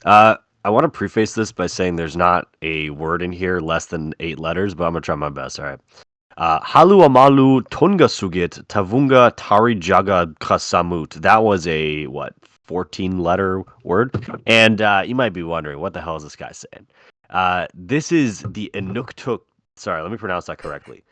I want to preface this by saying there's not a word in here less than 8 letters, but I'm gonna try my best. All right. Halu amalu tonga sugit tavunga tari jaga kasamut. That was a what 14-letter word, and you might be wondering what the hell is this guy saying. This is the Inuktitut. Sorry, let me pronounce that correctly.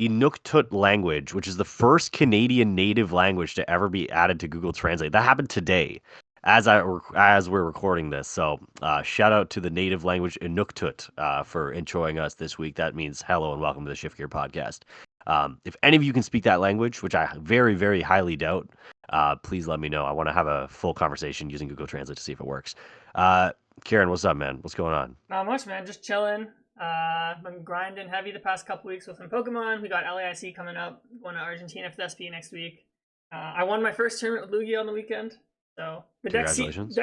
Inuktitut language, which is the first Canadian native language to ever be added to Google Translate. That happened today, as we're recording this. So, shout out to the native language Inuktitut for introing us this week. That means hello and welcome to the Shift Gear podcast. If any of you can speak that language, which I very, very highly doubt, please let me know. I want to have a full conversation using Google Translate to see if it works. Ciaran, what's up, man? What's going on? Not much, man. Just chilling. Been grinding heavy the past couple weeks with some Pokemon. We got LAIC coming up. Going to Argentina for the SP next week. I won my first tournament with Lugia on the weekend. So the deck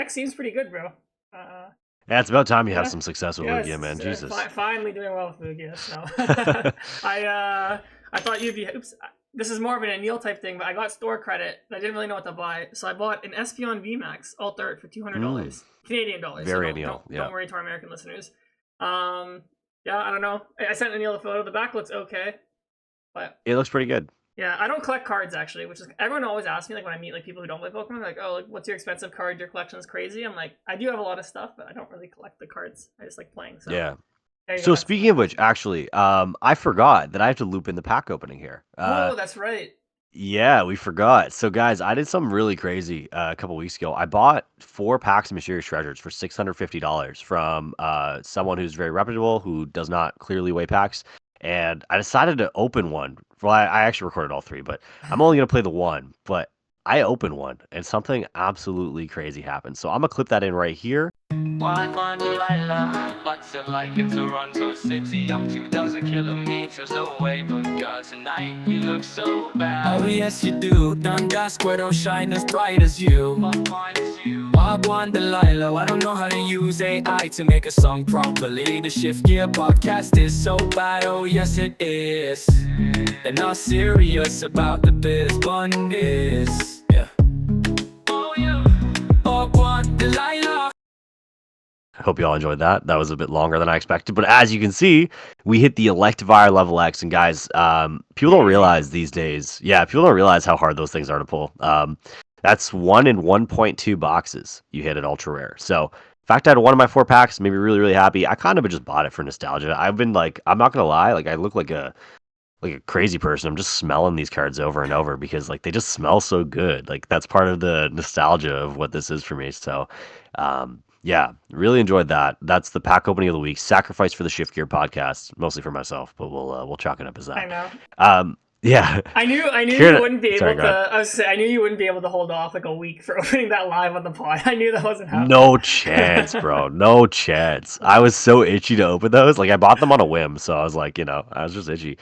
seems pretty good, bro. Yeah, it's about time you have Yeah, some success with yeah, Lugia, man. Jesus. finally doing well with Lugia. So I thought you'd be. Oops, this is more of an Aneil type thing, but I got store credit. I didn't really know what to buy, so I bought an Espeon VMAX Alt Art for $200 Canadian dollars. Very so Aneil. Don't worry to our American listeners. Yeah, I don't know. I sent Aneil the photo. The back looks okay, but It looks pretty good. yeah, I don't collect cards actually, which is everyone always asks me like when I meet like people who don't play Pokemon, like, oh, like what's your expensive card? Your collection is crazy. I'm like, I do have a lot of stuff, but I don't really collect the cards. I just like playing. So Yeah. there you So go. speaking of which, actually, I forgot that I have to loop in the pack opening here. Oh, that's right. Yeah, we forgot. So guys, I did something really crazy a couple weeks ago. I bought 4 packs of Mysterious Treasures for $650 from someone who's very reputable who does not clearly weigh packs. And I decided to open one. Well, I actually recorded all 3, but I'm only gonna play the one. But I opened one, and something absolutely crazy happened. So I'm gonna clip that in right here. What's it like in Toronto City? I'm 2,000 kilometers away, but God, tonight you look so bad. Oh yes you do, Dundas don't shine as bright as you. Wagwan Delilah, I don't know how to use AI to make a song properly. The Shift Gear podcast is so bad, oh yes it is. They're not serious about the business. Yeah. Oh yeah. Wagwan Delilah. Hope you all enjoyed that. That was a bit longer than I expected. But as you can see, we hit the Electivire level X. And guys, people don't realize these days. Yeah, people don't realize how hard those things are to pull. That's 1 in 1.2 boxes you hit at Ultra Rare. So, in fact, I had one of my 4 packs, made me really, really happy. I kind of just bought it for nostalgia. I've been like, I'm not gonna lie, like I look like a crazy person. I'm just smelling these cards over and over because like they just smell so good. Like that's part of the nostalgia of what this is for me. So, yeah, really enjoyed that. That's the pack opening of the week. Sacrifice for the Shift Gear podcast, mostly for myself, but we'll chalk it up as that. I know. Yeah. I knew Kieran, you wouldn't be sorry, able to. I knew you wouldn't be able to hold off like a week for opening that live on the pod. I knew that wasn't happening. No chance, bro. No chance. I was so itchy to open those. Like I bought them on a whim, so I was like, I was just itchy.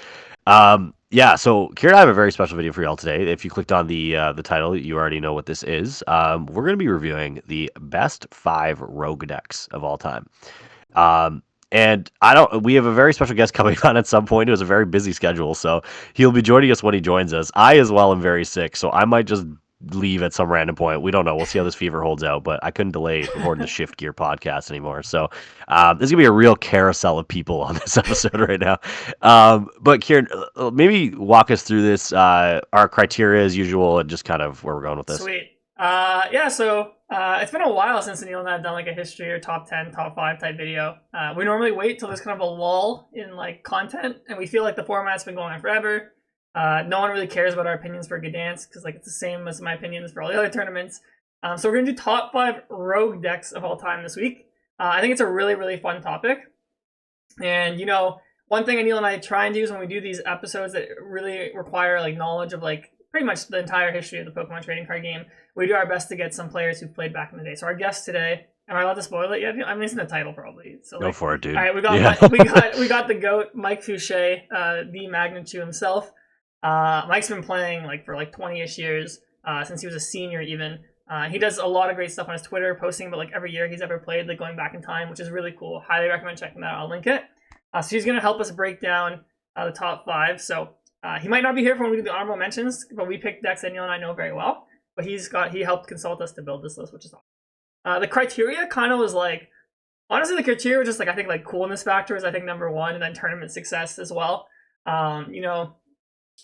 Yeah, so Kieran, I have a very special video for y'all today. If you clicked on the title, you already know what this is. We're gonna be reviewing the best 5 rogue decks of all time. And we have a very special guest coming on at some point. It was a very busy schedule, so he'll be joining us when he joins us. I as well am very sick, so I might just leave at some random point. We don't know. We'll see how this fever holds out, but I couldn't delay recording the Shift Gear podcast anymore. So there's gonna be a real carousel of people on this episode right now. But Kieran, maybe walk us through this, our criteria as usual, and just kind of where we're going with this. Sweet. Yeah, so it's been a while since Aneil and I have done like a history or top 10, top 5 type video. We normally wait till there's kind of a lull in like content, and we feel like the format's been going on forever. No one really cares about our opinions for Gdansk because like it's the same as my opinions for all the other tournaments. So we're gonna do top 5 rogue decks of all time this week. I think it's a really, really fun topic. And one thing Aneil and I try and do is when we do these episodes that really require like knowledge of like pretty much the entire history of the Pokemon trading card game, we do our best to get some players who've played back in the day. So our guest today, am I allowed to spoil it yet? I mean, it's in the title probably. So go for it, dude. All right, we got we got the GOAT, Mike Fouchet, the Magnitude himself. Mike's been playing like for like 20-ish years, since he was a senior even. He does a lot of great stuff on his Twitter, posting about like every year he's ever played, like going back in time, which is really cool. Highly recommend checking that out. I'll link it. So he's gonna help us break down the top 5. So he might not be here for when we do the honorable mentions, but we picked decks that Aneil and I know very well. But he helped consult us to build this list, which is awesome. The criteria kind of was like, honestly, the criteria was just like, I think like coolness factor is I think number one, and then tournament success as well. You know,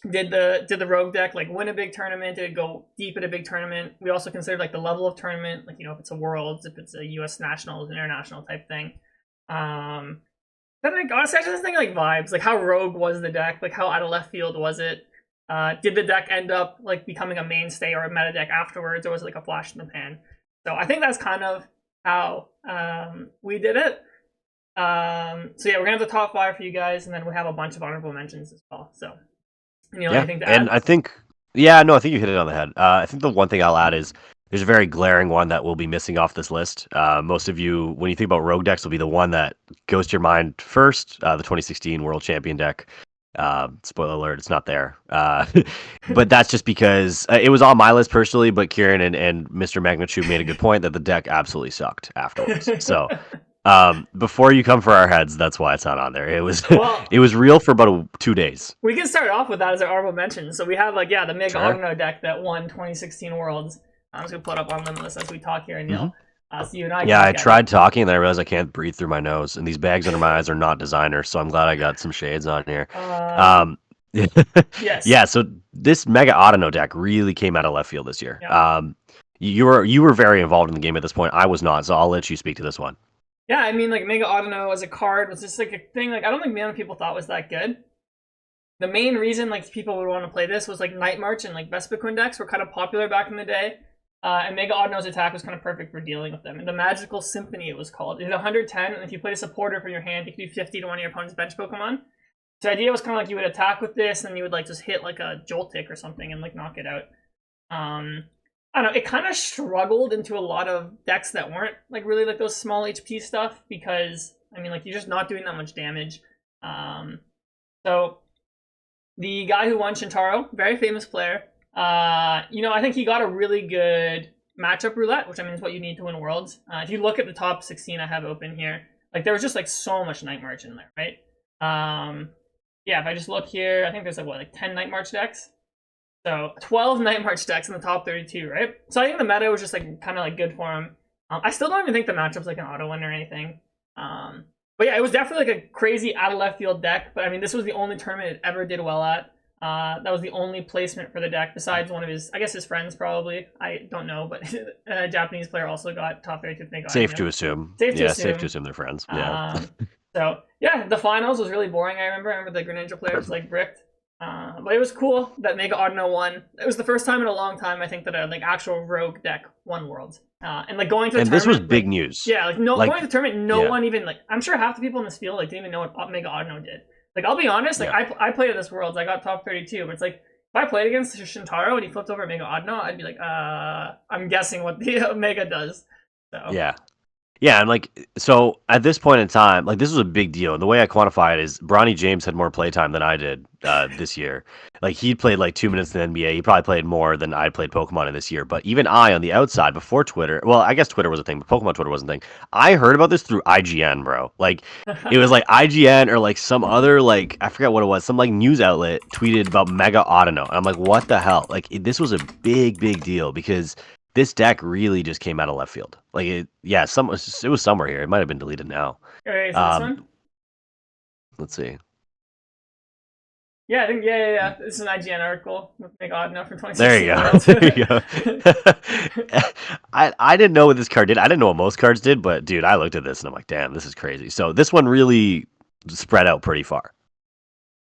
did the rogue deck like win a big tournament? Did it go deep in a big tournament? We also considered like the level of tournament, like, you know, if it's a Worlds, if it's a U.S. Nationals, international type thing. Then like, honestly, I just think like vibes, like how rogue was the deck, like how out of left field was it? Did the deck end up like becoming a mainstay or a meta deck afterwards, or was it like a flash in the pan? So I think that's kind of how we did it. So yeah, we're gonna have the top 5 for you guys, and then we have a bunch of honorable mentions as well. So, you know, anything to add? And I think, yeah, no, I think you hit it on the head. I think the one thing I'll add is there's a very glaring one that will be missing off this list. Most of you, when you think about rogue decks, will be the one that goes to your mind first, the 2016 World Champion deck. Spoiler alert, it's not there. But that's just because it was on my list personally, but Ciaran and Mr. Magnitude made a good point that the deck absolutely sucked afterwards. So before you come for our heads, that's why it's not on there. It was it was real for about 2 days. We can start off with that as our honorable mention. So we have like, yeah, the Mega Audino deck that won 2016 Worlds. I'm just gonna put up on Limitless as we talk here, Aneil. So you and I. Yeah, I tried talking and then I realized I can't breathe through my nose, and these bags under my eyes are not designer, so I'm glad I got some shades on here. Yes. Yeah, so this Mega Audino deck really came out of left field this year. Yeah. You were very involved in the game at this point. I was not, so I'll let you speak to this one. Yeah, I mean, like Mega Audino as a card was just like a thing. Like I don't think many people thought was that good. The main reason like people would want to play this was like Night March and like Vespiquen decks were kind of popular back in the day. And Mega Audino's attack was kind of perfect for dealing with them. And the Magical Symphony, it was called. It did 110, and if you played a supporter from your hand, you could do 50 to one of your opponent's bench Pokemon. So the idea was kind of like you would attack with this, and you would like just hit like a Joltik or something and like knock it out. I don't know, it kind of struggled into a lot of decks that weren't like really like those small HP stuff, because, I mean, like you're just not doing that much damage. So the guy who won, Shintaro, very famous player, you know, I think he got a really good matchup roulette, which I mean is what you need to win Worlds. If you look at the top 16 I have open here, like there was just like so much Night March in there, right? Yeah, if I just look here, I think there's like what, like 10 Night March decks? So 12 Night March decks in the top 32, right? So I think the meta was just like kind of like good for him. I still don't even think the matchup's like an auto win or anything. But yeah, it was definitely like a crazy out of left field deck. But I mean, this was the only tournament it ever did well at. That was the only placement for the deck besides one of his, I guess his friends probably. I don't know, but a Japanese player also got top 32. Safe to assume. Safe to assume they're friends. Yeah. So yeah, the finals was really boring. I remember the Greninja players like bricked. But it was cool that Mega Audino won. It was the first time in a long time, I think, that a like actual rogue deck won Worlds. And like going to the tournament, this was big news. Yeah, like going to the tournament, no one even like, I'm sure half the people in this field like didn't even know what Mega Audino did. Like, I'll be honest, like I played at this Worlds, I got top 32, but it's like if I played against Shintaro and he flipped over Mega Audino, I'd be like, I'm guessing what the Mega does. So Yeah, and like, so at this point in time, like this was a big deal. And the way I quantify it is Bronny James had more playtime than I did this year. Like he played like 2 minutes in the NBA. He probably played more than I played Pokemon in this year. But even I, on the outside, before Twitter, well, I guess Twitter was a thing, but Pokemon Twitter wasn't a thing. I heard about this through IGN, bro. Like it was like IGN or like some other, like, I forget what it was, some like news outlet tweeted about Mega Audino. And I'm like, what the hell? Like this was a big deal because this deck really just came out of left field. Like it was somewhere here. It might have been deleted now. Okay, so this one? Let's see. Yeah, I think This is an IGN article with Mega Audino from 2016. There you go. I didn't know what this card did. I didn't know what most cards did, but dude, I looked at this and I'm like, damn, this is crazy. So this one really spread out pretty far.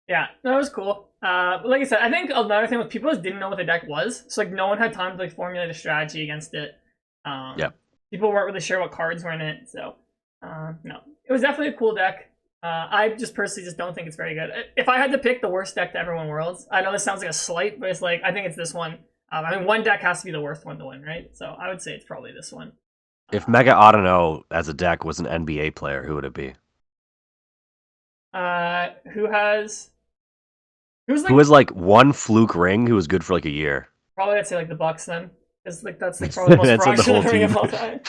Yeah, that was cool. But like I said, I think another thing was people just didn't know what the deck was, so like no one had time to like formulate a strategy against it. People weren't really sure what cards were in it, so no, it was definitely a cool deck. I just personally just don't think it's very good. If I had to pick the worst deck to ever win Worlds, I know this sounds like a slight, but it's like I think it's this one. I mean, one deck has to be the worst one to win, right? So I would say it's probably this one. If Mega Audino as a deck was an NBA player, who would it be? Who has like one fluke ring who was good for like a year? Probably I'd say like the Bucks then. Because like that's like probably the most fraudulent ring of all time.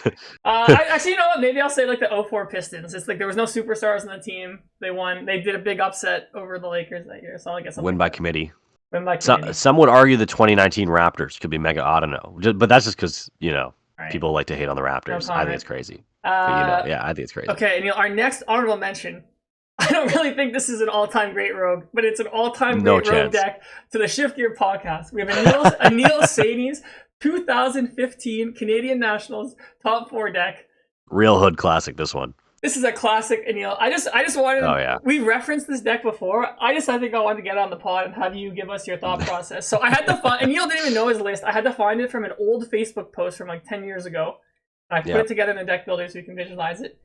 Actually, you know what? Maybe I'll say like the 04 Pistons. It's like there was no superstars on the team. They won. They did a big upset over the Lakers that year. So I guess win by committee. Win by committee. Some would argue the 2019 Raptors could be Mega Audino, but that's just because, you know, Right. People like to hate on the Raptors. I think it's crazy. But yeah, I think it's crazy. Okay, and our next honorable mention. I don't really think this is an all-time great rogue, but it's an all-time great rogue deck to the Shift Gear podcast. We have Aneil Sadie's 2015 Canadian Nationals top 4 deck. Real hood classic, this one. This is a classic, Aneil. I just wanted to... Oh, yeah. We referenced this deck before. I think I wanted to get on the pod and have you give us your thought process. So I had to find... Aneil didn't even know his list. I had to find it from an old Facebook post from like 10 years ago. And I put it together in a deck builder so you can visualize it.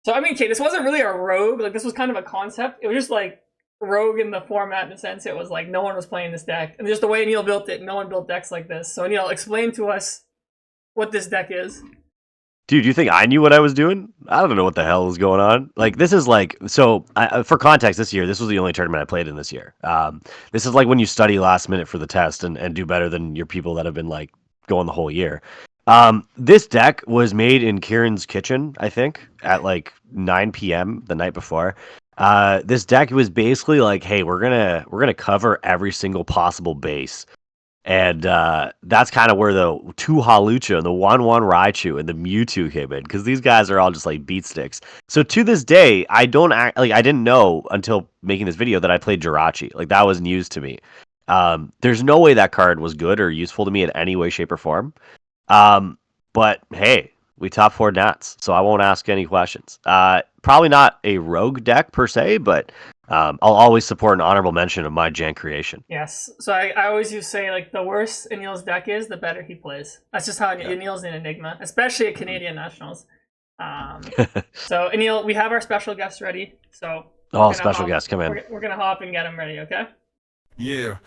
So, I mean, okay, this wasn't really a rogue. Like, this was kind of a concept. It was just, like, rogue in the format in the sense it was, like, no one was playing this deck. And just the way Aneil built it, no one built decks like this. So, Aneil, explain to us what this deck is. Dude, you think I knew what I was doing? I don't know what the hell is going on. Like, this is like... So, for context, this year, this was the only tournament I played in this year. This is like when you study last minute for the test and do better than your people that have been, like, going the whole year. This deck was made in Kieran's kitchen, I think, at like 9 p.m. the night before. This deck was basically like, hey, we're gonna cover every single possible base, and that's kind of where the 2 Hawlucha and the 1/1 Raichu and the Mewtwo came in, because these guys are all just like beat sticks. So to this day, I didn't know until making this video that I played Jirachi. Like, that was news to me. There's no way that card was good or useful to me in any way, shape, or form. But hey, we top 4 Nats, so I won't ask any questions. Probably not a rogue deck per se, but I'll always support an honorable mention of my Jank creation. Yes, so I always used to say, like, the worse Aneil's deck is, the better he plays. That's just how Aneil's an enigma, especially at Canadian Nationals. So Aneil, we have our special guest ready. So special guest, come in. We're gonna hop and get him ready, okay? Yeah,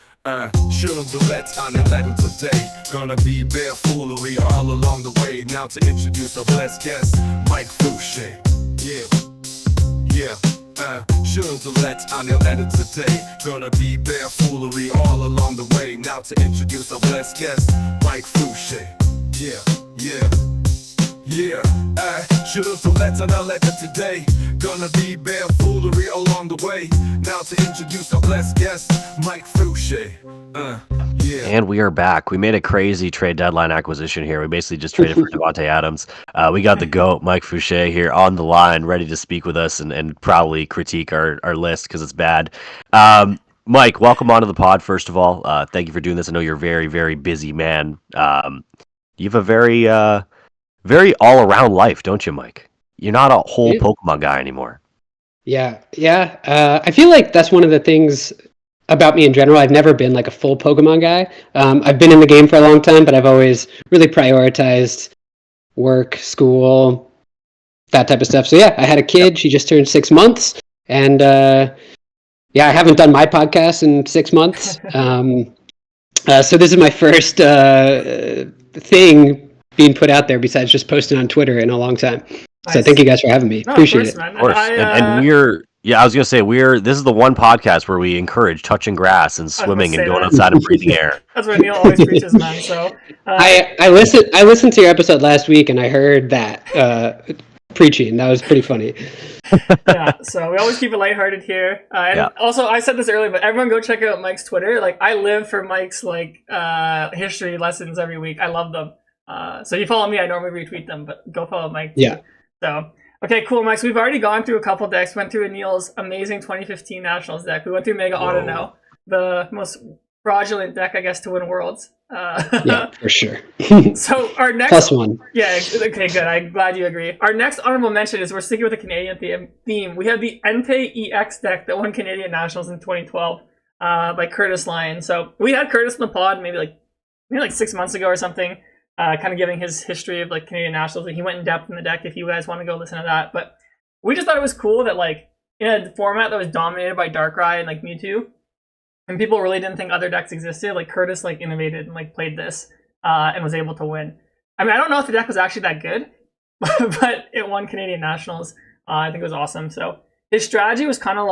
sure the let's on 11 today. Gonna be bare foolery all along the way. Now to introduce our blessed guest, Mike Fouchet. Yeah, sure the let's on 11 today. Gonna be bare foolery all along the way. Now to introduce our blessed guest, Mike Fouchet. Yeah, should've to let's on 11 today. Gonna be bare foolery along the way. Now to introduce our blessed guest, Mike Fouchet. And we are back. We made a crazy trade deadline acquisition here. We basically just traded for Davante Adams. We got the GOAT, Mike Fouchet, here on the line, ready to speak with us and probably critique our list because it's bad. Mike, welcome onto the pod, first of all. Thank you for doing this. I know you're a very, very busy man. You have a very all-around life, don't you, Mike? You're not a whole Pokemon guy anymore. Yeah. I feel like that's one of the things about me in general. I've never been like a full Pokemon guy. I've been in the game for a long time, but I've always really prioritized work, school, that type of stuff. So yeah, I had a kid. She just turned 6 months, and I haven't done my podcast in 6 months. So this is my first thing being put out there besides just posting on Twitter in a long time. Nice. So thank you guys for having me. Appreciate it. Man. Of course. And I was going to say, this is the one podcast where we encourage touching grass and swimming and going outside and breathing air. That's what Aneil always preaches, man. So I listened to your episode last week and I heard that preaching. That was pretty funny. Yeah, so we always keep it lighthearted here. Also, I said this earlier, but everyone go check out Mike's Twitter. Like, I live for Mike's history lessons every week. I love them. So you follow me, I normally retweet them, but go follow Mike too. Yeah. So, okay, cool, Mike. So we've already gone through a couple decks. Went through Aneil's amazing 2015 Nationals deck. We went through Mega Audino, the most fraudulent deck, I guess, to win Worlds. Yeah, for sure. So our next... +1. Yeah, okay, good. I'm glad you agree. Our next honorable mention is we're sticking with the Canadian theme. We have the Entei EX deck that won Canadian Nationals in 2012 by Curtis Lyon. So we had Curtis in the pod maybe like 6 months ago or something. Kind of giving his history of Canadian Nationals, and he went in depth in the deck if you guys want to go listen to that. But we just thought it was cool that in a format that was dominated by Darkrai and Mewtwo, and people really didn't think other decks existed, Curtis innovated and played this and was able to win. I mean, I don't know if the deck was actually that good, but it won Canadian Nationals. I think it was awesome. So his strategy was kind of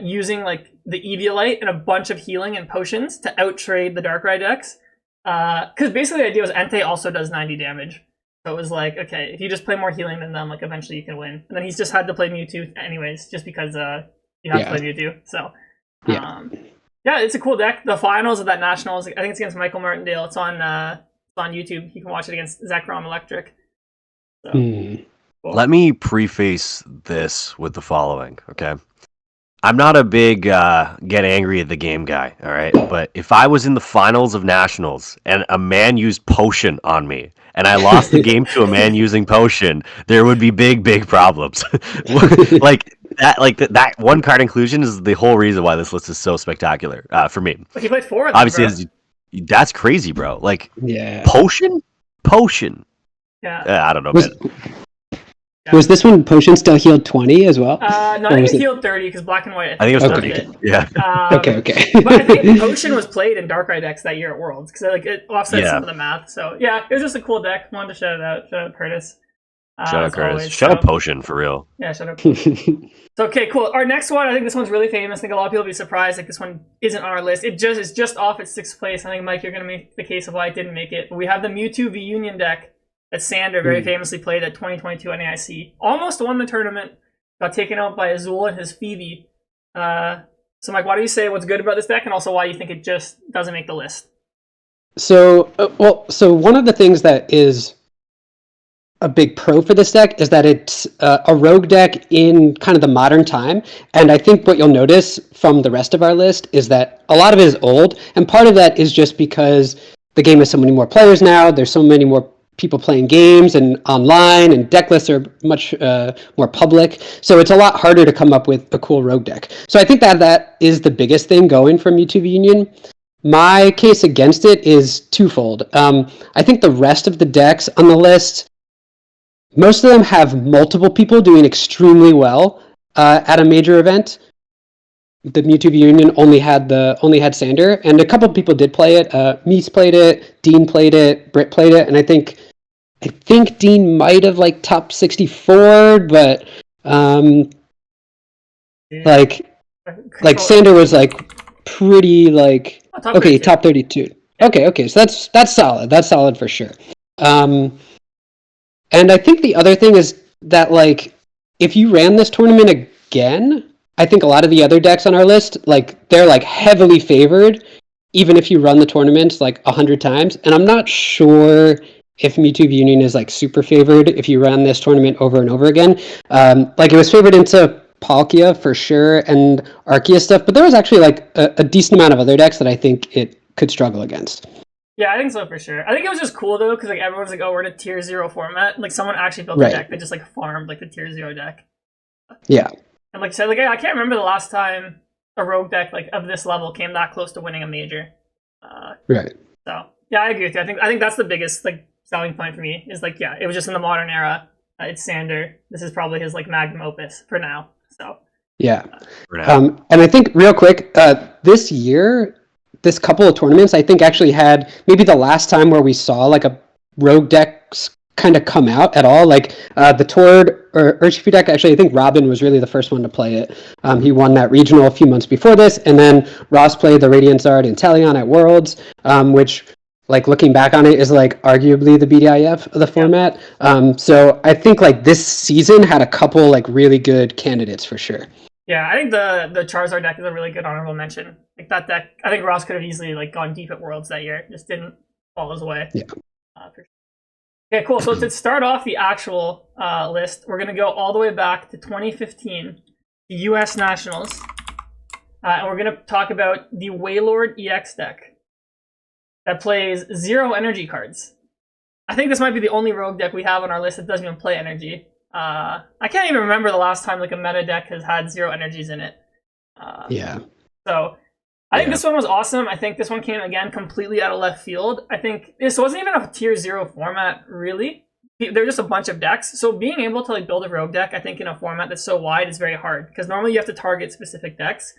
using the Eviolite and a bunch of healing and potions to outtrade the Darkrai decks. Because basically the idea was Entei also does 90 damage. So it was okay, if you just play more healing than them, eventually you can win. And then he's just had to play Mewtwo anyways, just because you have to play Mewtwo. So, it's a cool deck. The finals of that Nationals, I think it's against Michael Martindale. It's on on YouTube. You can watch it against Zekrom Electric. So, cool. Let me preface this with the following, okay? I'm not a big get angry at the game guy, all right? But if I was in the finals of nationals and a man used potion on me and I lost the game to a man using potion, there would be big problems. that one card inclusion is the whole reason why this list is so spectacular for me. But he played 4 of them, obviously, that's crazy, bro. Like, Yeah. potion. Yeah. I don't know, man. Was this one potion still healed 20 as well? No, I think it healed 30 because black and white. I think it was 30. It. Yeah. Okay. But I think potion was played in Darkrai decks that year at Worlds because like it offsets some of the math. So yeah, it was just a cool deck. Wanted to shout it out. Shout out Curtis. Shout out Curtis. Always, shout out Potion for real. Yeah, shout out Potion. So okay, cool. Our next one, I think this one's really famous. I think a lot of people will be surprised like this one isn't on our list. It's just off at 6th place. I think Mike, you're gonna make the case of why it didn't make it. But we have the Mewtwo V-Union deck that Sander very famously played at 2022 NAIC. Almost won the tournament. Got taken out by Azul and his Phoebe. So Mike, why do you say what's good about this deck and also why you think it just doesn't make the list? So one of the things that is a big pro for this deck is that it's a rogue deck in kind of the modern time. And I think what you'll notice from the rest of our list is that a lot of it is old. And part of that is just because the game has so many more players now. There's so many more people playing games and online, and deck lists are much more public. So it's a lot harder to come up with a cool rogue deck. So I think that is the biggest thing going from Mewtwo V-Union. My case against it is twofold. I think the rest of the decks on the list, most of them have multiple people doing extremely well at a major event. The Mewtwo V-Union only had Sander, and a couple of people did play it. Mies played it, Dean played it, Britt played it, and I think Dean might have like top 64, but like Sander was like pretty like top 32. Okay, so that's solid. That's solid for sure. And I think the other thing is that like if you ran this tournament again, I think a lot of the other decks on our list, like they're like heavily favored, even if you run the tournament like 100 times. And I'm not sure if Mewtwo V-Union is like super favored if you run this tournament over and over again. Like it was favored into Palkia for sure and Arceus stuff, but there was actually like a decent amount of other decks that I think it could struggle against. Yeah, I think so for sure. I think it was just cool though, because like everyone's like, "Oh, we're in a tier 0 format." Like someone actually built a deck that just like farmed like the tier 0 deck. Yeah. And like I said, like I can't remember the last time a rogue deck like of this level came that close to winning a major. Right. So yeah, I agree with you. I think that's the biggest like selling point for me is like it was just in the modern era. It's Sander. This is probably his like magnum opus for now. So yeah. And I think real quick, this year, this couple of tournaments, I think actually had maybe the last time where we saw like a rogue deck kind of come out at all. Like the Tord or Urshifu deck, actually I think Robin was really the first one to play it. He won that regional a few months before this, and then Ross played the Radiant Zard and Inteleon at Worlds, which like looking back on it is like arguably the BDIF of the format. So I think like this season had a couple like really good candidates for sure. Yeah, I think the Charizard deck is a really good honorable mention. Like that deck, I think Ross could have easily like gone deep at Worlds that year. Just didn't fall his way. Yeah. For sure. Okay, cool. So to start off the actual list, we're going to go all the way back to 2015, the U.S. Nationals. And we're going to talk about the Wailord EX deck that plays 0 energy cards. I think this might be the only rogue deck we have on our list that doesn't even play energy. I can't even remember the last time like a meta deck has had 0 energies in it. So I think this one was awesome. I think this one came, again, completely out of left field. I think this wasn't even a tier 0 format, really. They're just a bunch of decks. So being able to like build a rogue deck, I think, in a format that's so wide is very hard. Because normally you have to target specific decks.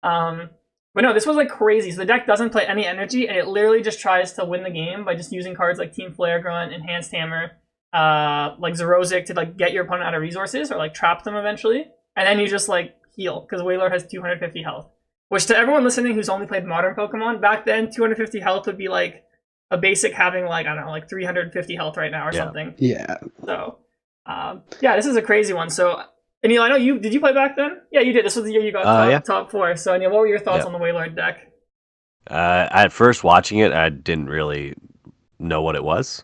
But no, this was like crazy. So the deck doesn't play any energy, and it literally just tries to win the game by just using cards like Team Flare Grunt, Enhanced Hammer, like Zerozic to like get your opponent out of resources or like trap them eventually. And then you just like heal, because Wailord has 250 health. Which to everyone listening who's only played modern Pokemon, back then 250 health would be like a basic having like, I don't know, like 350 health right now or something. Yeah. So, this is a crazy one. So, Aneil, I know did you play back then? Yeah, you did. This was the year you got top 4. So, Aneil, what were your thoughts on the Wailord deck? At first watching it, I didn't really know what it was.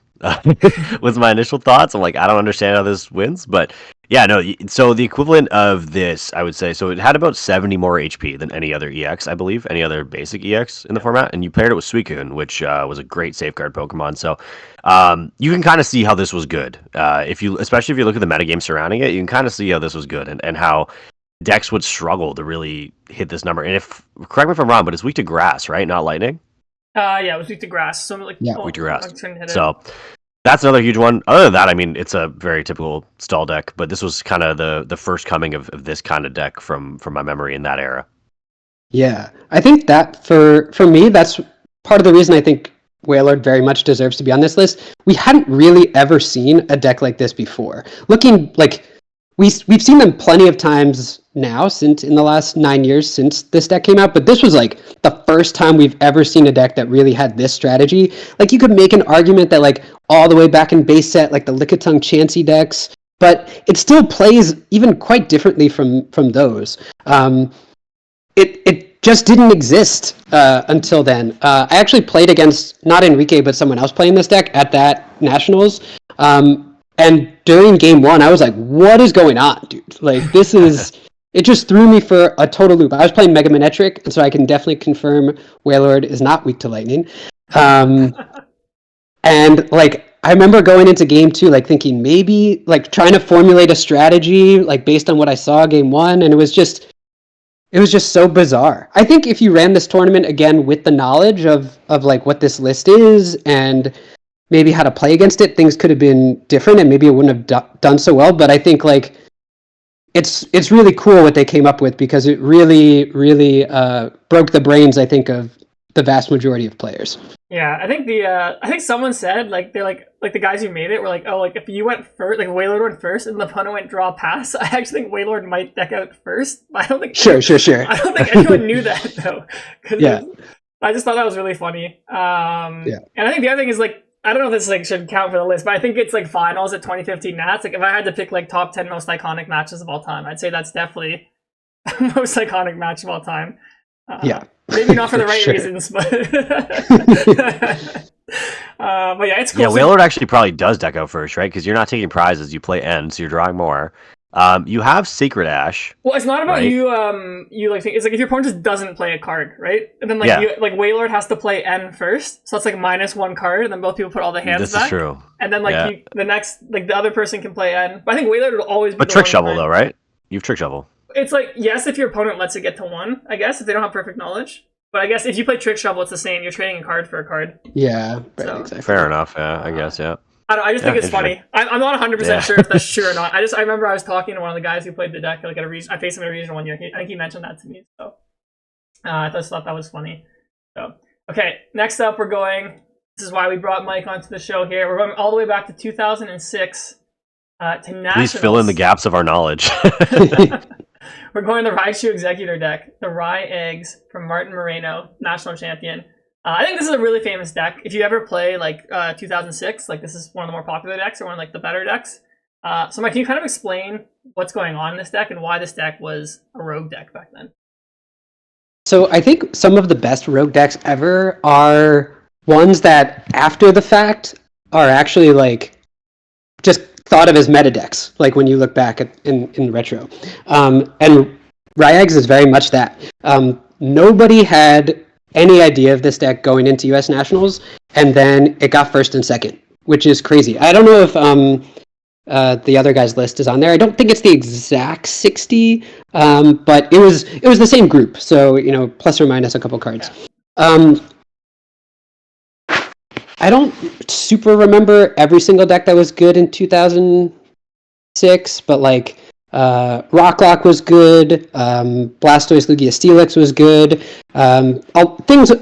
Was my initial thoughts. I'm like, I don't understand how this wins, but yeah, no. So the equivalent of this, I would say, so it had about 70 more HP than any other EX, I believe, any other basic EX in the format, and you paired it with Suicune, which was a great safeguard Pokemon. So you can kind of see how this was good. Especially if you look at the metagame surrounding it, you can kind of see how this was good and how decks would struggle to really hit this number. And correct me if I'm wrong, but it's weak to grass, right? Not lightning. Yeah, it was weak to grass. So like, weak to grass. So that's another huge one. Other than that, I mean, it's a very typical stall deck, but this was kind of the first coming of this kind of deck from my memory in that era. Yeah, I think that for me, that's part of the reason I think Wailord very much deserves to be on this list. We hadn't really ever seen a deck like this before. Looking like we've seen them plenty of times now since in the last 9 years since this deck came out, but this was like the first time we've ever seen a deck that really had this strategy. Like you could make an argument that like all the way back in base set, like the Lickitung Chansey decks, but it still plays even quite differently from those. It just didn't exist until then. I actually played against not Enrique but someone else playing this deck at that Nationals. And during game one, I was like, what is going on, dude? Like, this is... It just threw me for a total loop. I was playing Mega Manectric, and so I can definitely confirm Wailord is not weak to lightning. And, like, I remember going into game two, like, thinking maybe, like, trying to formulate a strategy, like, based on what I saw game one, and it was just so bizarre. I think if you ran this tournament again with the knowledge of like, what this list is, and maybe how to play against it, things could have been different and maybe it wouldn't have done so well. But I think like it's really cool what they came up with because it really, really broke the brains, I think, of the vast majority of players. Yeah, I think someone said like they're like the guys who made it were like, oh, like if you went first, like Wailord went first and the opponent went draw pass, I actually think Wailord might deck out first. But I don't think sure. I don't think anyone knew that though. Yeah. I just thought that was really funny. And I think the other thing is like, I don't know if this like should count for the list, but I think it's like finals at 2015 Nats. Like if I had to pick like top 10 most iconic matches of all time, I'd say that's definitely most iconic match of all time. Yeah. Maybe not for the right reasons, but yeah, it's cool. Yeah, Wailord actually probably does deck out first, right? Because you're not taking prizes, you play end, so you're drawing more. You have Sacred Ash. Well, it's not about right? you like it's like if your opponent just doesn't play a card, right? And then like like Wailord has to play N first, so it's like -1 card, and then both people put all the hands this back. This is true. And then like the next like the other person can play N. But I think Wailord will always be. But Trick Shovel though, right? You've Trick Shovel. It's like yes, if your opponent lets it get to 1, I guess if they don't have perfect knowledge. But I guess if you play Trick Shovel, it's the same. You're trading a card for a card. Yeah, so, exactly. Fair enough. Yeah, I guess. Yeah. I just think it's funny. I'm not 100% sure if that's true or not. I remember I was talking to one of the guys who played the deck like at a region. I faced him in a region one year. I think he mentioned that to me. So I just thought that was funny. So okay, next up we're going. This is why we brought Mike onto the show here. We're going all the way back to 2006 to Nationals. Please fill in the gaps of our knowledge. We're going the Raichu Executor deck, the Raieggs from Martin Moreno, national champion. I think this is a really famous deck. If you ever play like 2006, like this is one of the more popular decks or one of like the better decks. So Mike, can you kind of explain what's going on in this deck and why this deck was a rogue deck back then? So I think some of the best rogue decks ever are ones that after the fact are actually like just thought of as meta decks, like when you look back in retro. And Raieggs is very much that. Nobody had any idea of this deck going into US Nationals, and then it got first and second, which is crazy. I don't know if the other guy's list is on there. I don't think it's the exact 60, but it was the same group, so you know, plus or minus a couple cards. I don't super remember every single deck that was good in 2006, but like Rocklock was good, Blastoise Lugia Steelix was good, a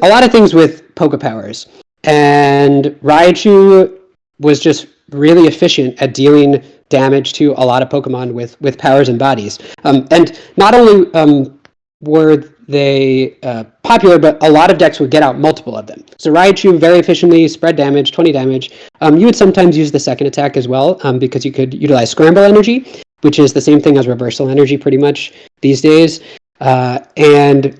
lot of things with Poké Powers, and Raichu was just really efficient at dealing damage to a lot of Pokemon with powers and bodies. And not only were they popular, but a lot of decks would get out multiple of them. So Raichu very efficiently spread damage, 20 damage. You would sometimes use the second attack as well, because you could utilize Scramble Energy, which is the same thing as Reversal Energy pretty much these days. And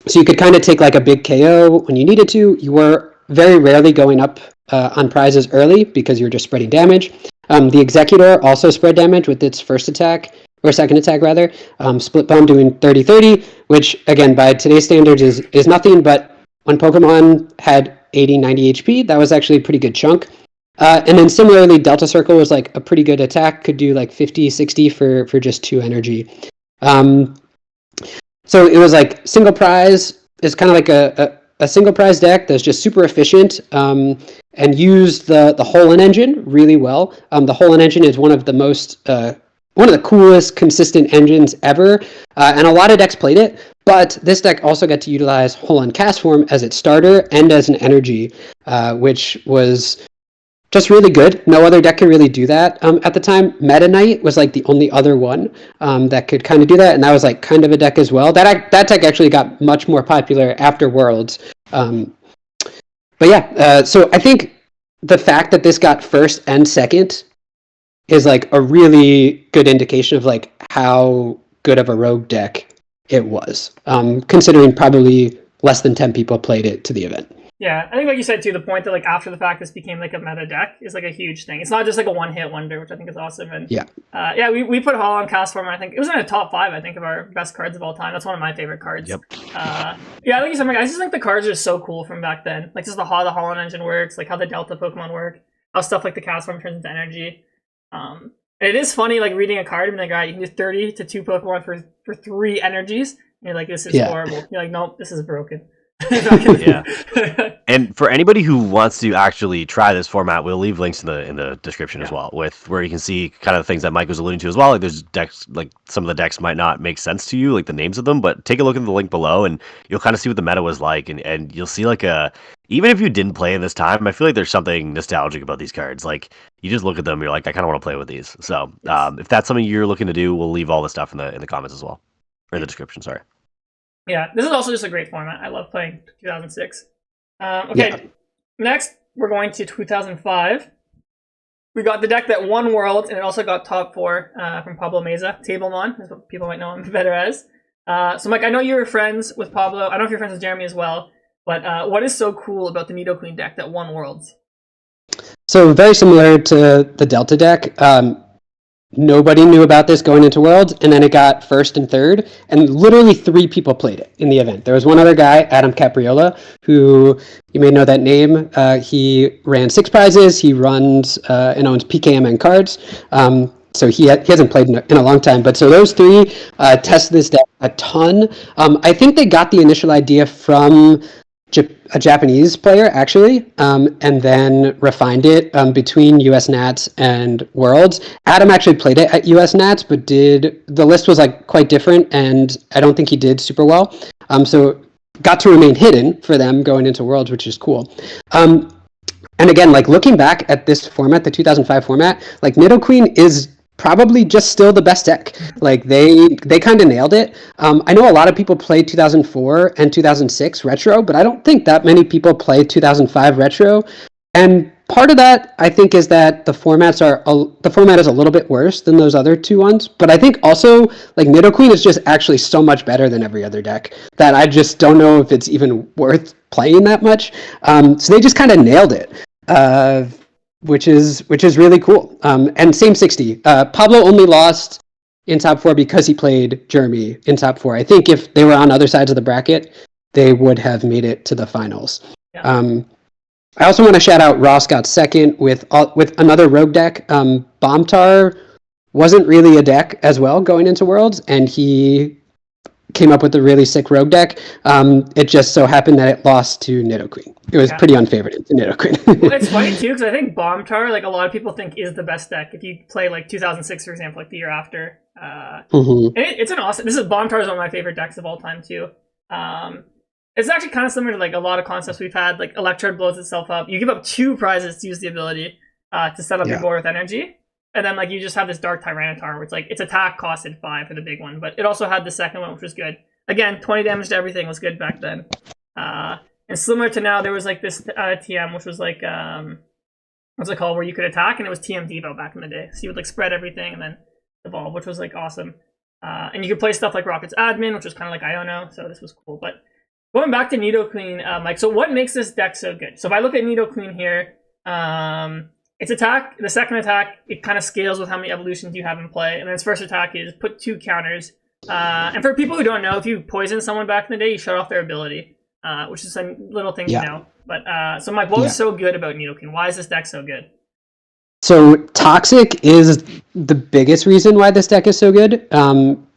so you could kind of take like a big KO when you needed to. You were very rarely going up on prizes early because you're just spreading damage. The Executor also spread damage with its first attack, or second attack rather. Split Bomb doing 30-30, which again by today's standards is nothing, but when Pokemon had 80-90 HP, that was actually a pretty good chunk. And then similarly, Delta Circle was like a pretty good attack, could do like 50-60 for just 2 energy. So it was like single prize is kind of like a single prize deck that's just super efficient and used the Hoenn engine really well. The Hoenn engine is one of the most one of the coolest consistent engines ever, and a lot of decks played it. But this deck also got to utilize Hoenn Castform as its starter and as an energy, which was just really good. No other deck could really do that at the time. Meta Knight was like the only other one that could kind of do that, and that was like kind of a deck as well. That deck actually got much more popular after Worlds. But yeah, so I think the fact that this got first and second is like a really good indication of like how good of a rogue deck it was, considering probably less than 10 people played it to the event. Yeah, I think like you said too, the point that like after the fact this became like a meta deck is like a huge thing. It's not just like a one-hit wonder, which I think is awesome. And yeah, we put Hoenn Castform. I think it was in a top 5. I think of our best cards of all time. That's one of my favorite cards. Yep. Yeah, like you said, I just think the cards are so cool from back then. Like just how the Hoenn engine works, like how the Delta Pokemon work, how stuff like the Castform turns into energy. It is funny like reading a card and being like, all right, you can do 30 to 2 Pokemon for 3 energies. And you're like, this is horrible. You're like, nope, this is broken. Yeah. And for anybody who wants to actually try this format, we'll leave links in the description as well, with where you can see kind of the things that Mike was alluding to as well. Like there's decks, like some of the decks might not make sense to you, like the names of them, but take a look at the link below and you'll kind of see what the meta was like, and you'll see like even if you didn't play in this time, I feel like there's something nostalgic about these cards. Like you just look at them, you're like, I kind of want to play with these. So if that's something you're looking to do, we'll leave all the stuff in the comments as well, or in the description. Sorry. Yeah, this is also just a great format. I love playing 2006. Okay, next we're going to 2005. We got the deck that won Worlds, and it also got top 4 from Pablo Meza. Tablemon is what people might know him better as. So Mike, I know you were friends with Pablo. I don't know if you're friends with Jeremy as well, but what is so cool about the Nidoqueen deck that won Worlds? So very similar to the Delta deck. Nobody knew about this going into Worlds, and then it got first and third, and literally 3 people played it in the event. There was one other guy, Adam Capriola, who you may know that name. He ran 6 prizes. He runs and owns PKMN cards. So he hasn't played in a long time. But so those 3 tested this deck a ton. I think they got the initial idea from a Japanese player, actually, and then refined it between US Nats and Worlds. Adam actually played it at US Nats, but the list was like quite different, and I don't think he did super well. So got to remain hidden for them going into Worlds, which is cool. And again, like looking back at this format, the 2005 format, like Nidoqueen is probably just still the best deck. Like they kind of nailed it. I know a lot of people played 2004 and 2006 retro, but I don't think that many people play 2005 retro. And part of that, I think, is that the format is a little bit worse than those other 2 ones. But I think also like Nidoqueen is just actually so much better than every other deck that I just don't know if it's even worth playing that much. So they just kind of nailed it. Which is really cool. And same 60. Pablo only lost in top 4 because he played Jeremy in top 4. I think if they were on other sides of the bracket, they would have made it to the finals. Yeah. I also want to shout out Ross got second with another rogue deck. Bombtar wasn't really a deck as well going into Worlds, and he came up with a really sick rogue deck. It just so happened that it lost to Nidoqueen. It was pretty unfavored to Nidoqueen. Well, it's funny too, because I think Bombtar, like a lot of people think, is the best deck if you play like 2006, for example, like the year after. It's an awesome. Bombtar is one of my favorite decks of all time too. It's actually kind of similar to like a lot of concepts we've had. Like Electrode blows itself up. You give up 2 prizes to use the ability to set up your board with energy. And then like you just have this Dark Tyranitar, where it's like its attack costed 5 for the big one, but it also had the second one, which was good. Again, 20 damage to everything was good back then. And similar to now, there was like this TM, which was like what's it called, where you could attack, and it was TM Devo back in the day. So you would like spread everything and then evolve, which was like awesome. And you could play stuff like Rocket's Admin, which was kind of like Iono, so this was cool. But going back to Nidoqueen, Mike, so what makes this deck so good? So if I look at Nidoqueen here, Its attack, the second attack, it kind of scales with how many evolutions you have in play, and then its first attack is put 2 counters. And for people who don't know, if you poison someone back in the day, you shut off their ability, which is a little thing to know. But so Mike, what was so good about Nidoqueen? Why is this deck so good? So Toxic is the biggest reason why this deck is so good,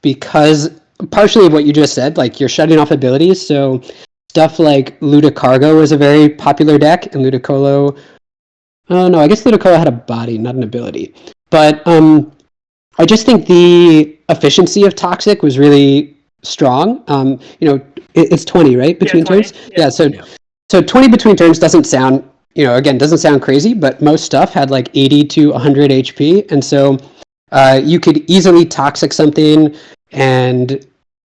because partially what you just said, like you're shutting off abilities. So stuff like Ludicargo is a very popular deck, and Ludicolo. Oh no, I guess Ludicolo had a body, not an ability. But I just think the efficiency of Toxic was really strong. It's 20, right, between 20. turns. Yeah. So 20 between turns doesn't sound, doesn't sound crazy, but most stuff had like 80 to 100 HP, and so you could easily Toxic something and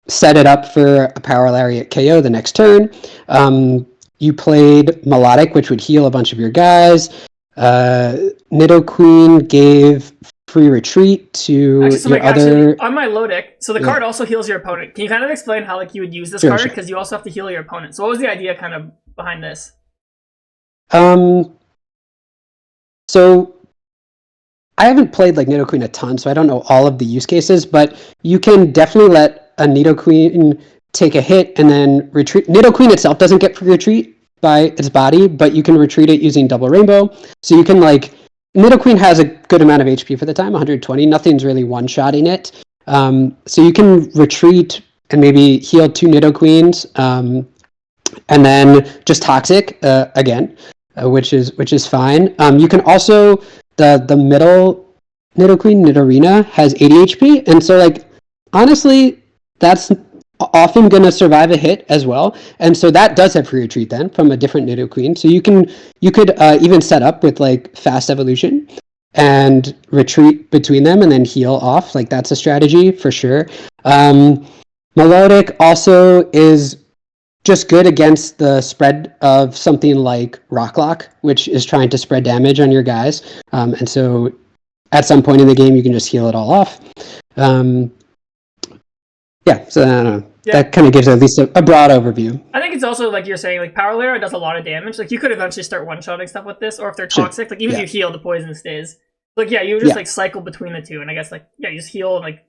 set it up for a Power Lariat KO the next turn. You played Melodic, which would heal a bunch of your guys. Nidoqueen gave free retreat to on my low deck. So the card also heals your opponent. Can you kind of explain how like you would use this card? Because you also have to heal your opponent. So what was the idea kind of behind this? So I haven't played like Nidoqueen a ton, so I don't know all of the use cases, but you can definitely let a Nidoqueen take a hit and then retreat. Nidoqueen itself doesn't get free retreat by its body, but you can retreat it using Double Rainbow. So you can like, Nidoqueen has a good amount of HP for the time, 120. Nothing's really one-shotting it. So you can retreat and maybe heal 2 Nidoqueens, and then just Toxic again, which is fine. You can also the middle Nidoqueen, Nidorina, has 80 HP, and so like honestly, that's often going to survive a hit as well, and so that does have free retreat then from a different Nidoqueen. So you could even set up with like fast evolution and retreat between them and then heal off. Like that's a strategy for sure. Melodic also is just good against the spread of something like Rocklock, which is trying to spread damage on your guys, and so at some point in the game you can just heal it all off. So I don't know. Yeah. That kind of gives at least a broad overview. I think it's also like you're saying, like Power Layer does a lot of damage. Like you could eventually start one-shotting stuff with this, or if they're toxic, like even if you heal, the poison stays. Like you would just like cycle between the two, and I guess you just heal. Like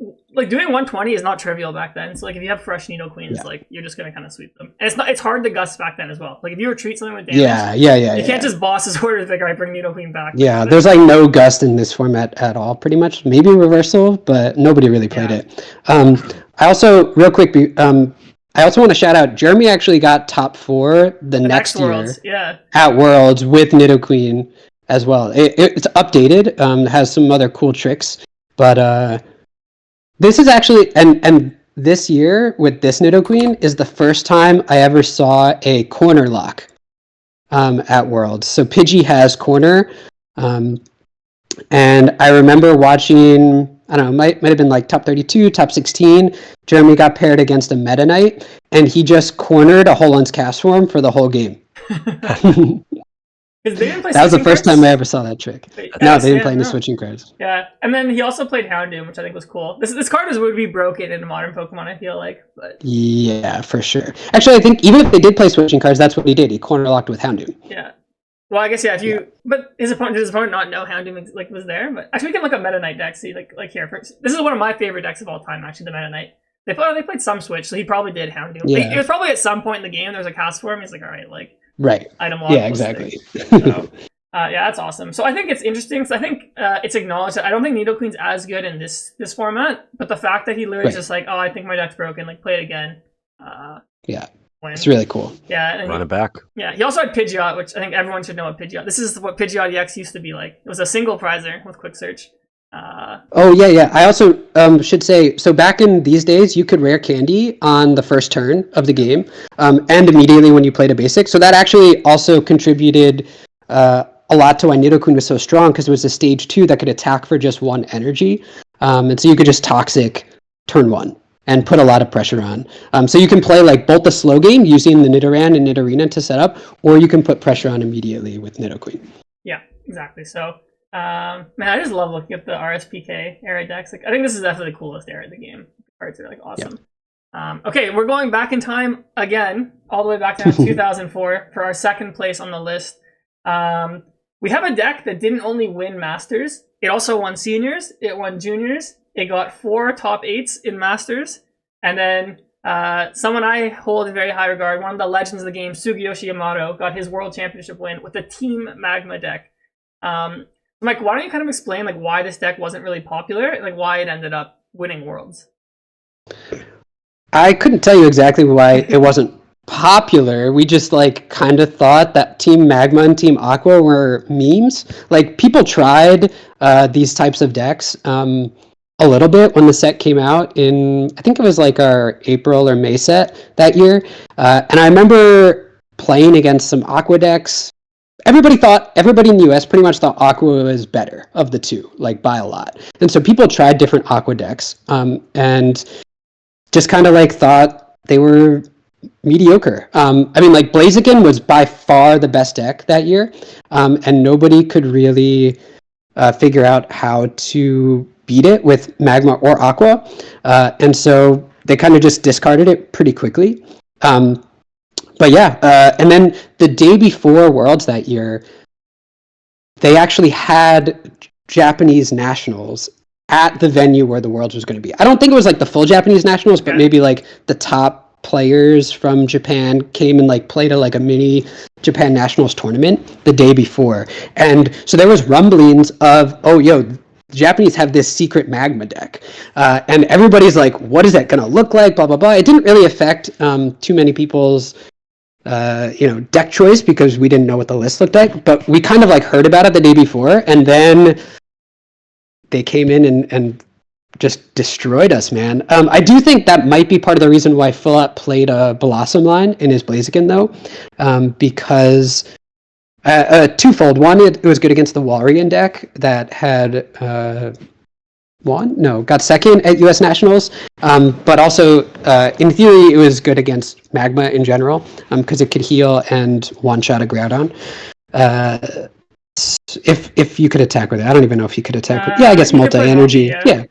doing 120 is not trivial back then. So like if you have fresh Nidoqueens, like you're just gonna kind of sweep them. And it's hard to gust back then as well. Like if you retreat something with damage, you can't just boss his orders like, all right, bring Nidoqueen back. Yeah, there's like no gust in this format at all, pretty much. Maybe reversal, but nobody really played it. I also, real quick, I also want to shout out, Jeremy actually got top 4 the next year at Worlds with Nidoqueen as well. It's updated, has some other cool tricks, but this is actually, and this year with this Nidoqueen is the first time I ever saw a corner lock at Worlds. So Pidgey has corner, and I remember watching, I don't know, might have been like top 32, top 16. Jeremy got paired against a Meta Knight, and he just cornered a Hollund's Castform for the whole game. That was the first time I ever saw that trick. No, they didn't play any switching cards. Yeah, and then he also played Houndoom, which I think was cool. This card would be broken in modern Pokemon, I feel like. But yeah, for sure. Actually, I think even if they did play switching cards, that's what he did. He corner locked with Houndoom. Yeah. Well, I guess but did his opponent not know Houndoom was there? But actually, we can look at Meta Knight decks. See, like here, this is one of my favorite decks of all time. Actually, the Meta Knight. They played some Switch, so he probably did Houndoom. Yeah. Like, it was probably at some point in the game there was a cast for him. He's like, all right, like item lock. Yeah, exactly. So, that's awesome. So I think it's interesting. So I think it's acknowledged that I don't think Nidoqueen's as good in this format, but the fact that he literally is just like, oh, I think my deck's broken. Like, play it again. It's really cool. Yeah, and run it back. Yeah, he also had Pidgeot, which I think everyone should know what Pidgeot. This is what Pidgeot EX used to be like. It was a single prizer with quick search. I also should say, so back in these days, you could rare candy on the first turn of the game, and immediately when you played a basic. So that actually also contributed a lot to why Nidoqueen was so strong, because it was a stage 2 that could attack for just 1 energy, and so you could just Toxic turn 1. And put a lot of pressure on. So you can play like both the slow game using the Nidoran and Nidorina to set up, or you can put pressure on immediately with Nidoqueen. Yeah, exactly. So, man, I just love looking at the RSPK era decks. Like, I think this is definitely the coolest era of the game. The cards are like awesome. Yeah. Okay, we're going back in time again, all the way back down to 2004 for our second place on the list. we have a deck that didn't only win Masters, it also won Seniors, it won Juniors, it got 4 top 8s in Masters, and then someone I hold in very high regard, one of the legends of the game, Sugiyoshi Yamato, got his World Championship win with the Team Magma deck. Mike, why don't you kind of explain like why this deck wasn't really popular, and like why it ended up winning Worlds? I couldn't tell you exactly why it wasn't popular. We just like kind of thought that Team Magma and Team Aqua were memes. Like people tried these types of decks a little bit when the set came out in, I think it was like our April or May set that year. And I remember playing against some Aqua decks. Everybody in the US pretty much thought Aqua was better of the two, like by a lot. And so people tried different Aqua decks and just kind of like thought they were mediocre. I mean, like Blaziken was by far the best deck that year, and nobody could really figure out how to beat it with Magma or Aqua, and so they kind of just discarded it pretty quickly. But yeah, and then the day before Worlds that year, they actually had Japanese nationals at the venue where the Worlds was going to be. I don't think it was like the full Japanese nationals, but maybe like the top players from Japan came and like played a mini Japan Nationals tournament the day before. And so there was rumblings of, oh, yo, the Japanese have this secret Magma deck. And everybody's like, what is that going to look like? Blah, blah, blah. It didn't really affect too many people's deck choice because we didn't know what the list looked like. But we kind of like heard about it the day before. And then they came in and just destroyed us, man. I do think that might be part of the reason why Full played a Blossom line in his Blaziken, though, because twofold. One, it was good against the Walrein deck that had got second at US Nationals, but also, in theory, it was good against Magma in general, because it could heal and one-shot a Groudon. If you could attack with it. I don't even know if you could attack with it. Yeah, I guess multi-energy. Yeah.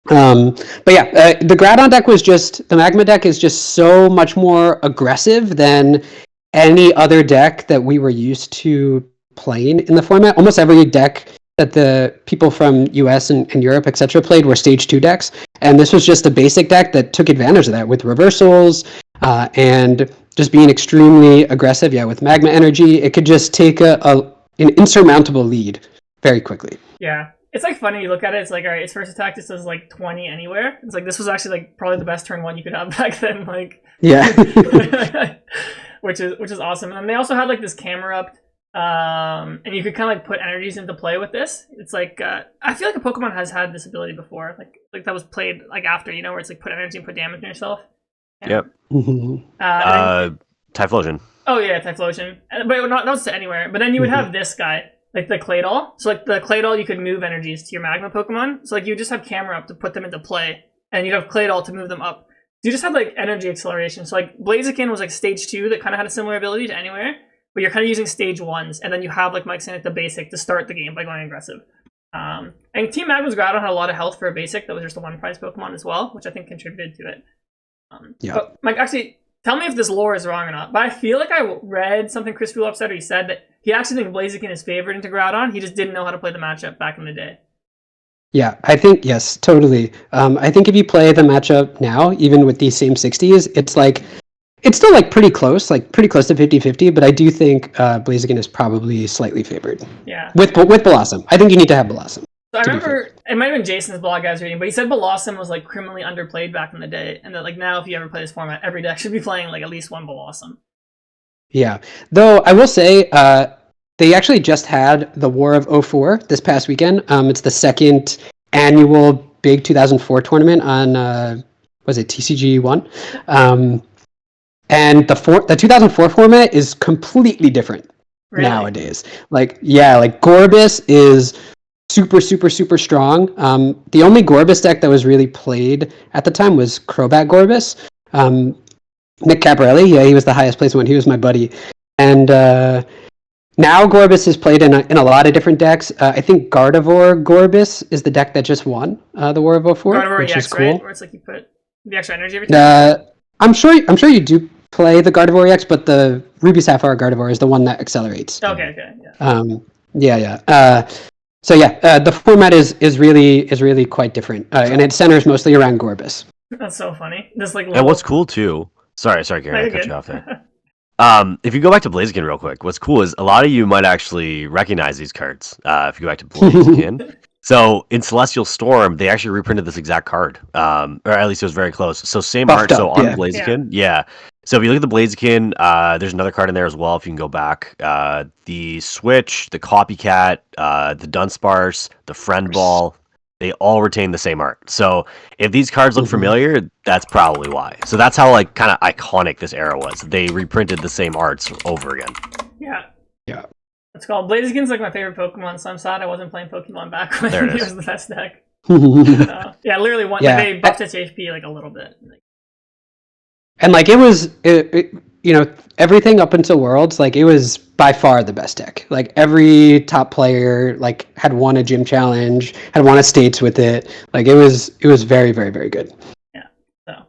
But yeah, the Groudon deck the Magma deck is just so much more aggressive than any other deck that we were used to playing in the format. Almost every deck that the people from US and Europe, etc. played were stage 2 decks. And this was just a basic deck that took advantage of that with reversals and just being extremely aggressive. Yeah, with Magma energy, it could just take an insurmountable lead very quickly. Yeah. It's like funny, you look at it, it's like, all right, its first attack just does like 20 anywhere. It's like, this was actually like probably the best turn 1 you could have back then, like. Yeah. which is awesome. And then they also had like this camera up, and you could kind of like put energies into play with this. It's like, I feel like a Pokemon has had this ability before, like that was played like after, where it's like put energy and put damage on yourself. And, yep. Typhlosion. Oh yeah, Typhlosion. But not to anywhere. But then you would have this guy. Like the Claydol. So like the Claydol, you could move energies to your Magma Pokemon. So like you just have camera up to put them into play. And you'd have Claydol to move them up. So you just had like energy acceleration. So like Blaziken was like stage 2 that kind of had a similar ability to Anywhere. But you're kind of using stage 1s. And then you have like Mike saying like the basic to start the game by going aggressive. And Team Magma's Groudon had a lot of health for a basic that was just a 1-prize Pokemon as well, which I think contributed to it. But Mike, actually, tell me if this lore is wrong or not. But I feel like I read something Chris Rulop said, or he said that he actually thinks Blaziken is favored into Groudon. He just didn't know how to play the matchup back in the day. Yeah, I think, yes, totally. I think if you play the matchup now, even with these same 60s, it's still like pretty close to 50-50, but I do think Blaziken is probably slightly favored. Yeah. With Blossom. I think you need to have Blossom. So I remember, it might have been Jason's blog I was reading, but he said Blossom was like criminally underplayed back in the day, and that like now if you ever play this format, every deck should be playing like at least one Blossom. Yeah, though I will say they actually just had the War of 04 this past weekend. It's the second annual big 2004 tournament on was it TCG 1? And the 2004 format is completely different nowadays. Like Gorbis is super, super, super strong. The only Gorbis deck that was really played at the time was Crobat Gorbis. Nick Caparelli, yeah, he was the highest placed one. He was my buddy. And now Gorbis is played in a lot of different decks. I think Gardevoir Gorbis is the deck that just won the War of 04, Gardevoir which EX, is cool. Right? Where it's like you put the extra energy every time? I'm sure you do play the Gardevoir EX, but the Ruby Sapphire Gardevoir is the one that accelerates. Okay, yeah. The format is really quite different, and it centers mostly around Gorbis. That's so funny. Just like And what's cool too. Sorry, Karen, I cut you off there. If you go back to Blaziken real quick, what's cool is a lot of you might actually recognize these cards. If you go back to Blaziken. So in Celestial Storm, they actually reprinted this exact card, or at least it was very close. So same art. So on Blaziken, yeah. So if you look at the Blaziken, there's another card in there as well. If you can go back, the Switch, the Copycat, the Dunsparce, the Friend Ball, they all retain the same art. So if these cards look familiar, that's probably why. So that's how like kind of iconic this era was. They reprinted the same arts over again. Yeah. Yeah. It's called Blaziken's like my favorite Pokemon, so I'm sad I wasn't playing Pokemon back when it was the best deck. Yeah, literally one. Yeah. Like, they buffed its HP like a little bit. And like it was, everything up until Worlds, like it was by far the best deck. Like every top player like had won a gym challenge, had won a states with it. Like it was very, very, very good. Yeah. So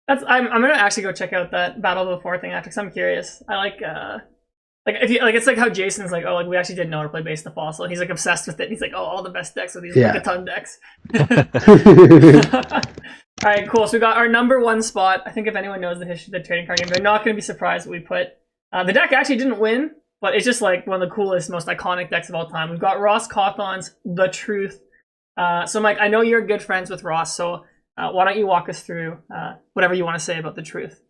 that's I'm gonna actually go check out that Battle of the Four thing after, because I'm curious. I like if you like, it's like how Jason's like, oh, like we actually did know how to play base the fossil. He's like obsessed with it. He's like, oh, all the best decks are these like a ton decks. All right, cool. So we got our number one spot. I think if anyone knows the history of the trading card game, they're not going to be surprised that we put the deck actually didn't win, but it's just like one of the coolest, most iconic decks of all time. We've got Ross Cawthon's The Truth. So Mike, I know you're good friends with Ross, so why don't you walk us through whatever you want to say about The Truth?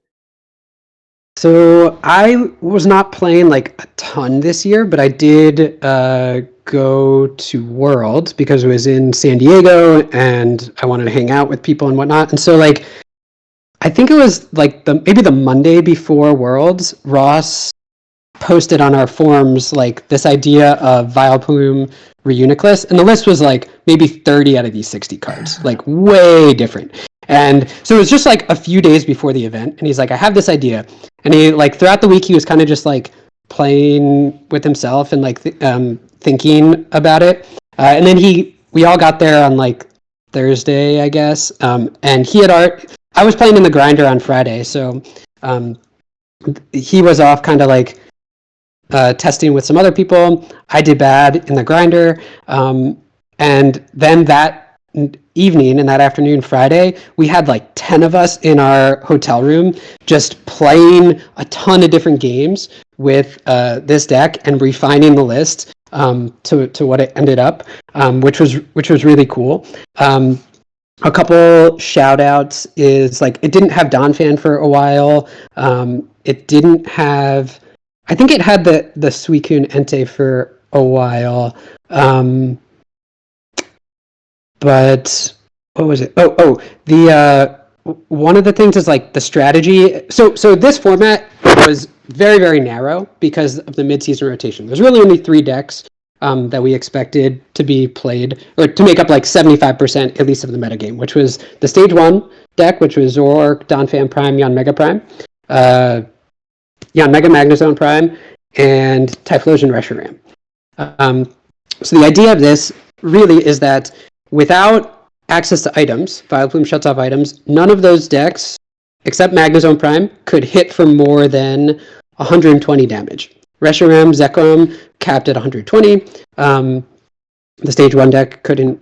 So I was not playing like a ton this year, but I did go to Worlds because it was in San Diego and I wanted to hang out with people and whatnot. And so like, I think it was like maybe the Monday before Worlds, Ross posted on our forums like this idea of Vileplume reunic list, and the list was like maybe 30 out of these 60 cards, like way different. And so it was just like a few days before the event, and he's like, I have this idea. And he like throughout the week he was kind of just like playing with himself and like thinking about it. And then we all got there on like Thursday, I guess. And he had I was playing in the grinder on Friday, so he was off kind of like testing with some other people. I did bad in the grinder. And then that evening and that afternoon, Friday, we had like 10 of us in our hotel room just playing a ton of different games with this deck and refining the list to what it ended up, which was really cool. A couple shout outs is like it didn't have Donphan for a while. It didn't have, I think it had the Suicune Entei for a while. But what was it? The one of the things is like the strategy. So this format was very, very narrow because of the mid-season rotation. There's really only 3 decks that we expected to be played, or to make up like 75% at least of the metagame, which was the Stage 1 deck, which was Zoroark, Donphan Prime, Yanmega Prime, Yanmega Magnezone Prime, and Typhlosion Reshiram. So the idea of this really is that without access to items, Vileplume shuts off items, none of those decks, except Magnezone Prime, could hit for more than 120 damage. Reshiram, Zekrom capped at 120. The Stage 1 deck couldn't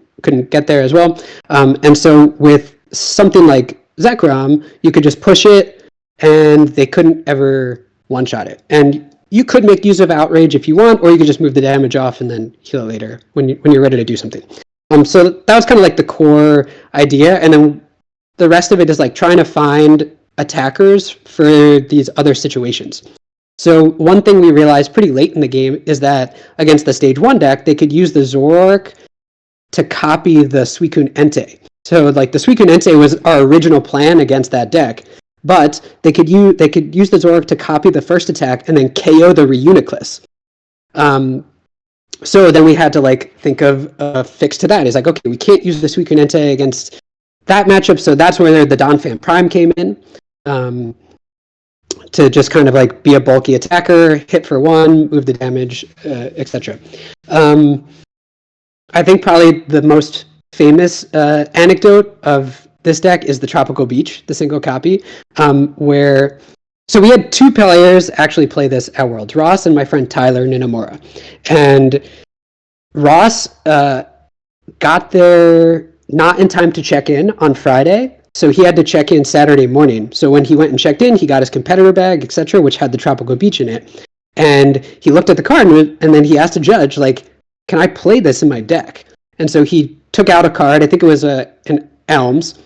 get there as well. And so with something like Zekrom, you could just push it, and they couldn't ever one-shot it. And you could make use of Outrage if you want, or you could just move the damage off and then heal it later when you're ready to do something. So that was kind of like the core idea, and then the rest of it is like trying to find attackers for these other situations. So one thing we realized pretty late in the game is that against the Stage 1 deck, they could use the Zoroark to copy the Suicune Entei. So like the Suicune Entei was our original plan against that deck, but they could use the Zoroark to copy the first attack and then KO the Reuniclus. So then we had to like think of a fix to that. It's like, okay, we can't use the Suicune Entei against that matchup, so that's where the Donphan Prime came in, to just kind of like be a bulky attacker, hit for 1, move the damage, etc. I think probably the most famous anecdote of this deck is the Tropical Beach, the single copy, where So we had two players actually play this at Worlds, Ross and my friend Tyler Ninamura. And Ross got there not in time to check in on Friday, so he had to check in Saturday morning. So when he went and checked in, he got his competitor bag, etc., which had the Tropical Beach in it. And he looked at the card, and then he asked the judge, like, can I play this in my deck? And so he took out a card, I think it was an Elms,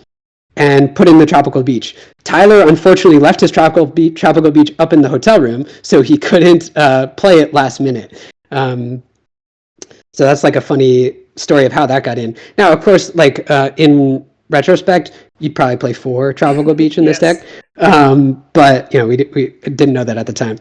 and put in the Tropical Beach. Tyler, unfortunately, left his Tropical Beach up in the hotel room, so he couldn't play it last minute. So that's like a funny story of how that got in. Now, of course, like in retrospect, you'd probably play 4 Tropical Beach in this deck, but we didn't know that at the time.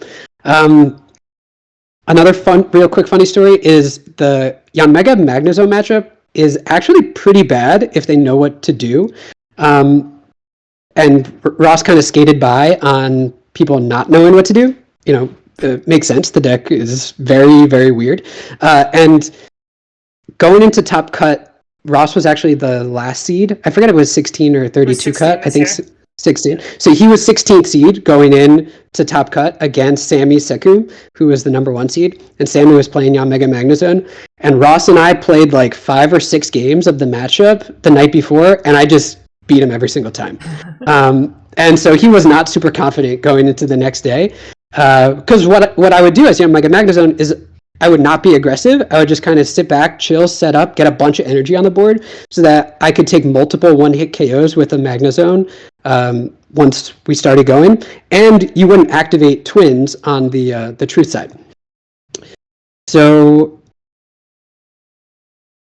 Another real quick funny story is the Yanmega Magnezone matchup is actually pretty bad if they know what to do. And Ross kind of skated by on people not knowing what to do. It makes sense. The deck is very, very weird. And going into top cut, Ross was actually the last seed. I forget if it was 16 or 32 cut. I think 16. So he was 16th seed going in to top cut against Sammy Sekum, who was the number 1 seed. And Sammy was playing Yanmega Magnezone. And Ross and I played like 5 or 6 games of the matchup the night before, and I just beat him every single time. And so he was not super confident going into the next day. Because what I would do as Yanmega Magnezone is I would not be aggressive. I would just kind of sit back, chill, set up, get a bunch of energy on the board so that I could take multiple one-hit KOs with a Magnezone once we started going. And you wouldn't activate twins on the truth side. So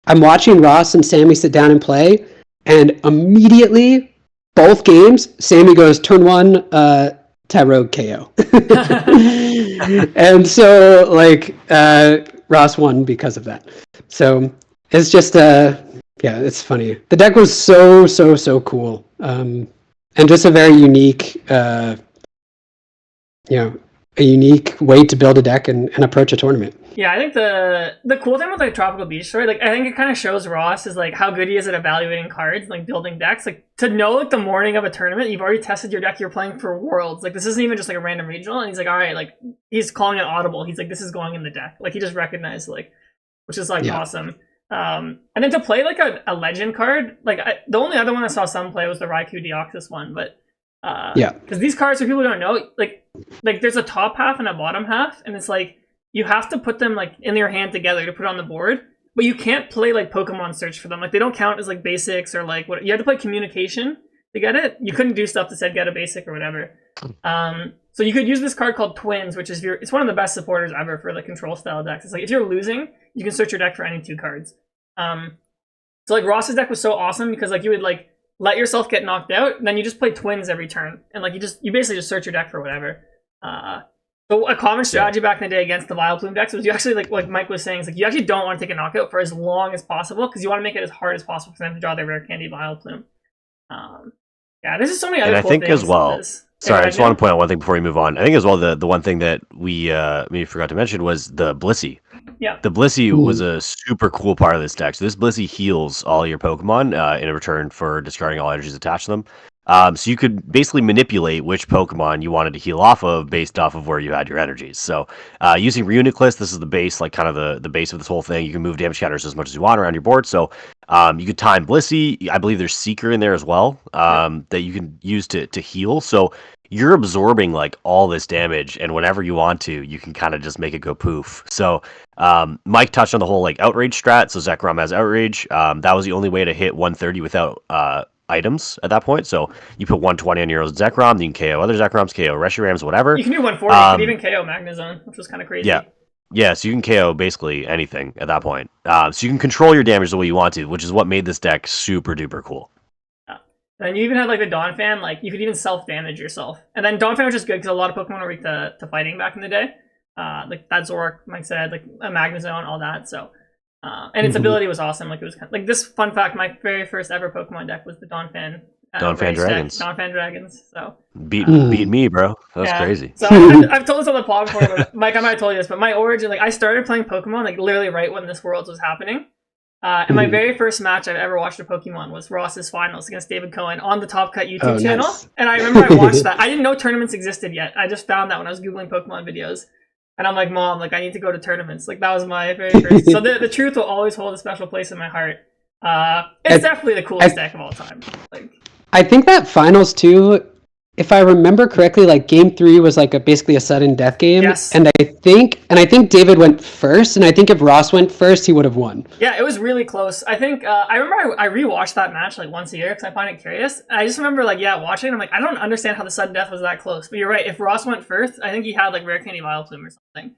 I'm watching Ross and Sammy sit down and play, and immediately, both games, Sammy goes turn 1, Tyrogue KO. And so, like, Ross won because of that. So it's just, it's funny. The deck was so cool. And just a very unique, a unique way to build a deck and approach a tournament. Yeah, I think the cool thing with like Tropical Beach story, like I think it kind of shows Ross is like how good he is at evaluating cards, like building decks. Like to know like the morning of a tournament, you've already tested your deck you're playing for Worlds. Like this isn't even just like a random regional, and he's like, all right, like he's calling it audible. He's like, this is going in the deck. Like he just recognized which is like awesome. And then to play like a legend card, like the only other one I saw some play was the Raikou Deoxys one, but because these cards, for people who don't know, like there's a top half and a bottom half, and it's like you have to put them like in your hand together to put on the board, but you can't play like Pokemon search for them. Like they don't count as like basics or like what you have to play communication to get it. You couldn't do stuff that said get a basic or whatever. So you could use this card called Twins, which is it's one of the best supporters ever for the control style decks. It's like if you're losing, you can search your deck for any 2 cards. So like Ross's deck was so awesome because like you would like let yourself get knocked out, and then you just play Twins every turn, and like you basically just search your deck for whatever. So a common strategy back in the day against the Vileplume decks was you actually like Mike was saying, is like you actually don't want to take a knockout for as long as possible because you want to make it as hard as possible for them to draw their rare candy Vileplume. There's just so many other. And I think as well. Sorry, I just want to point out one thing before we move on. I think as well the one thing that we maybe forgot to mention was the Blissey. Yeah. The Blissey was a super cool part of this deck. So this Blissey heals all your Pokemon in return for discarding all energies attached to them. So you could basically manipulate which Pokemon you wanted to heal off of based off of where you had your energies. So using Reuniclus, this is the base, like kind of the base of this whole thing. You can move damage counters as much as you want around your board. So you could time Blissey. I believe there's Seeker in there as well that you can use to heal. So you're absorbing like all this damage, and whenever you want to, you can kind of just make it go poof. So Mike touched on the whole like outrage strat. So Zekrom has outrage. That was the only way to hit 130 without items at that point. So you put 120 on your Zekrom, then you can KO other Zekroms, KO Reshirams, whatever. You can do 140. You can even KO Magnezone, which was kind of crazy. Yeah, so you can KO basically anything at that point. So you can control your damage the way you want to, which is what made this deck super duper cool. And you even had like the Donphan, like you could even self-damage yourself. And then Donphan was just good because a lot of Pokemon were weak to fighting back in the day. Like that Zoroark, Mike said, like a Magnezone, all that. So, and its ability was awesome. Like it was kind of, like this fun fact: my very first ever Pokemon deck was the Donphan. Donphan Dragons. Donphan Dragons. So beat me, bro. That was crazy. So I've told this on the pod before, but Mike, I might have told you this, but my origin, like I started playing Pokemon like literally right when this Worlds was happening. And my very first match I've ever watched of Pokemon was Ross's finals against David Cohen on the Top Cut YouTube channel. Nice. And I remember I watched that. I didn't know tournaments existed yet. I just found that when I was Googling Pokemon videos. And I'm like, Mom, like I need to go to tournaments. Like that was my very first. So the truth will always hold a special place in my heart. It's definitely the coolest deck of all time. Like, I think that finals too, if I remember correctly, like game 3 was like basically a sudden death game. Yes. And I think David went first, and I think if Ross went first, he would have won. Yeah, it was really close. I think I remember I rewatched that match like once a year because I find it curious. I just remember like watching it, I'm like, I don't understand how the sudden death was that close. But you're right, if Ross went first, I think he had like Rare Candy Vileplume or something.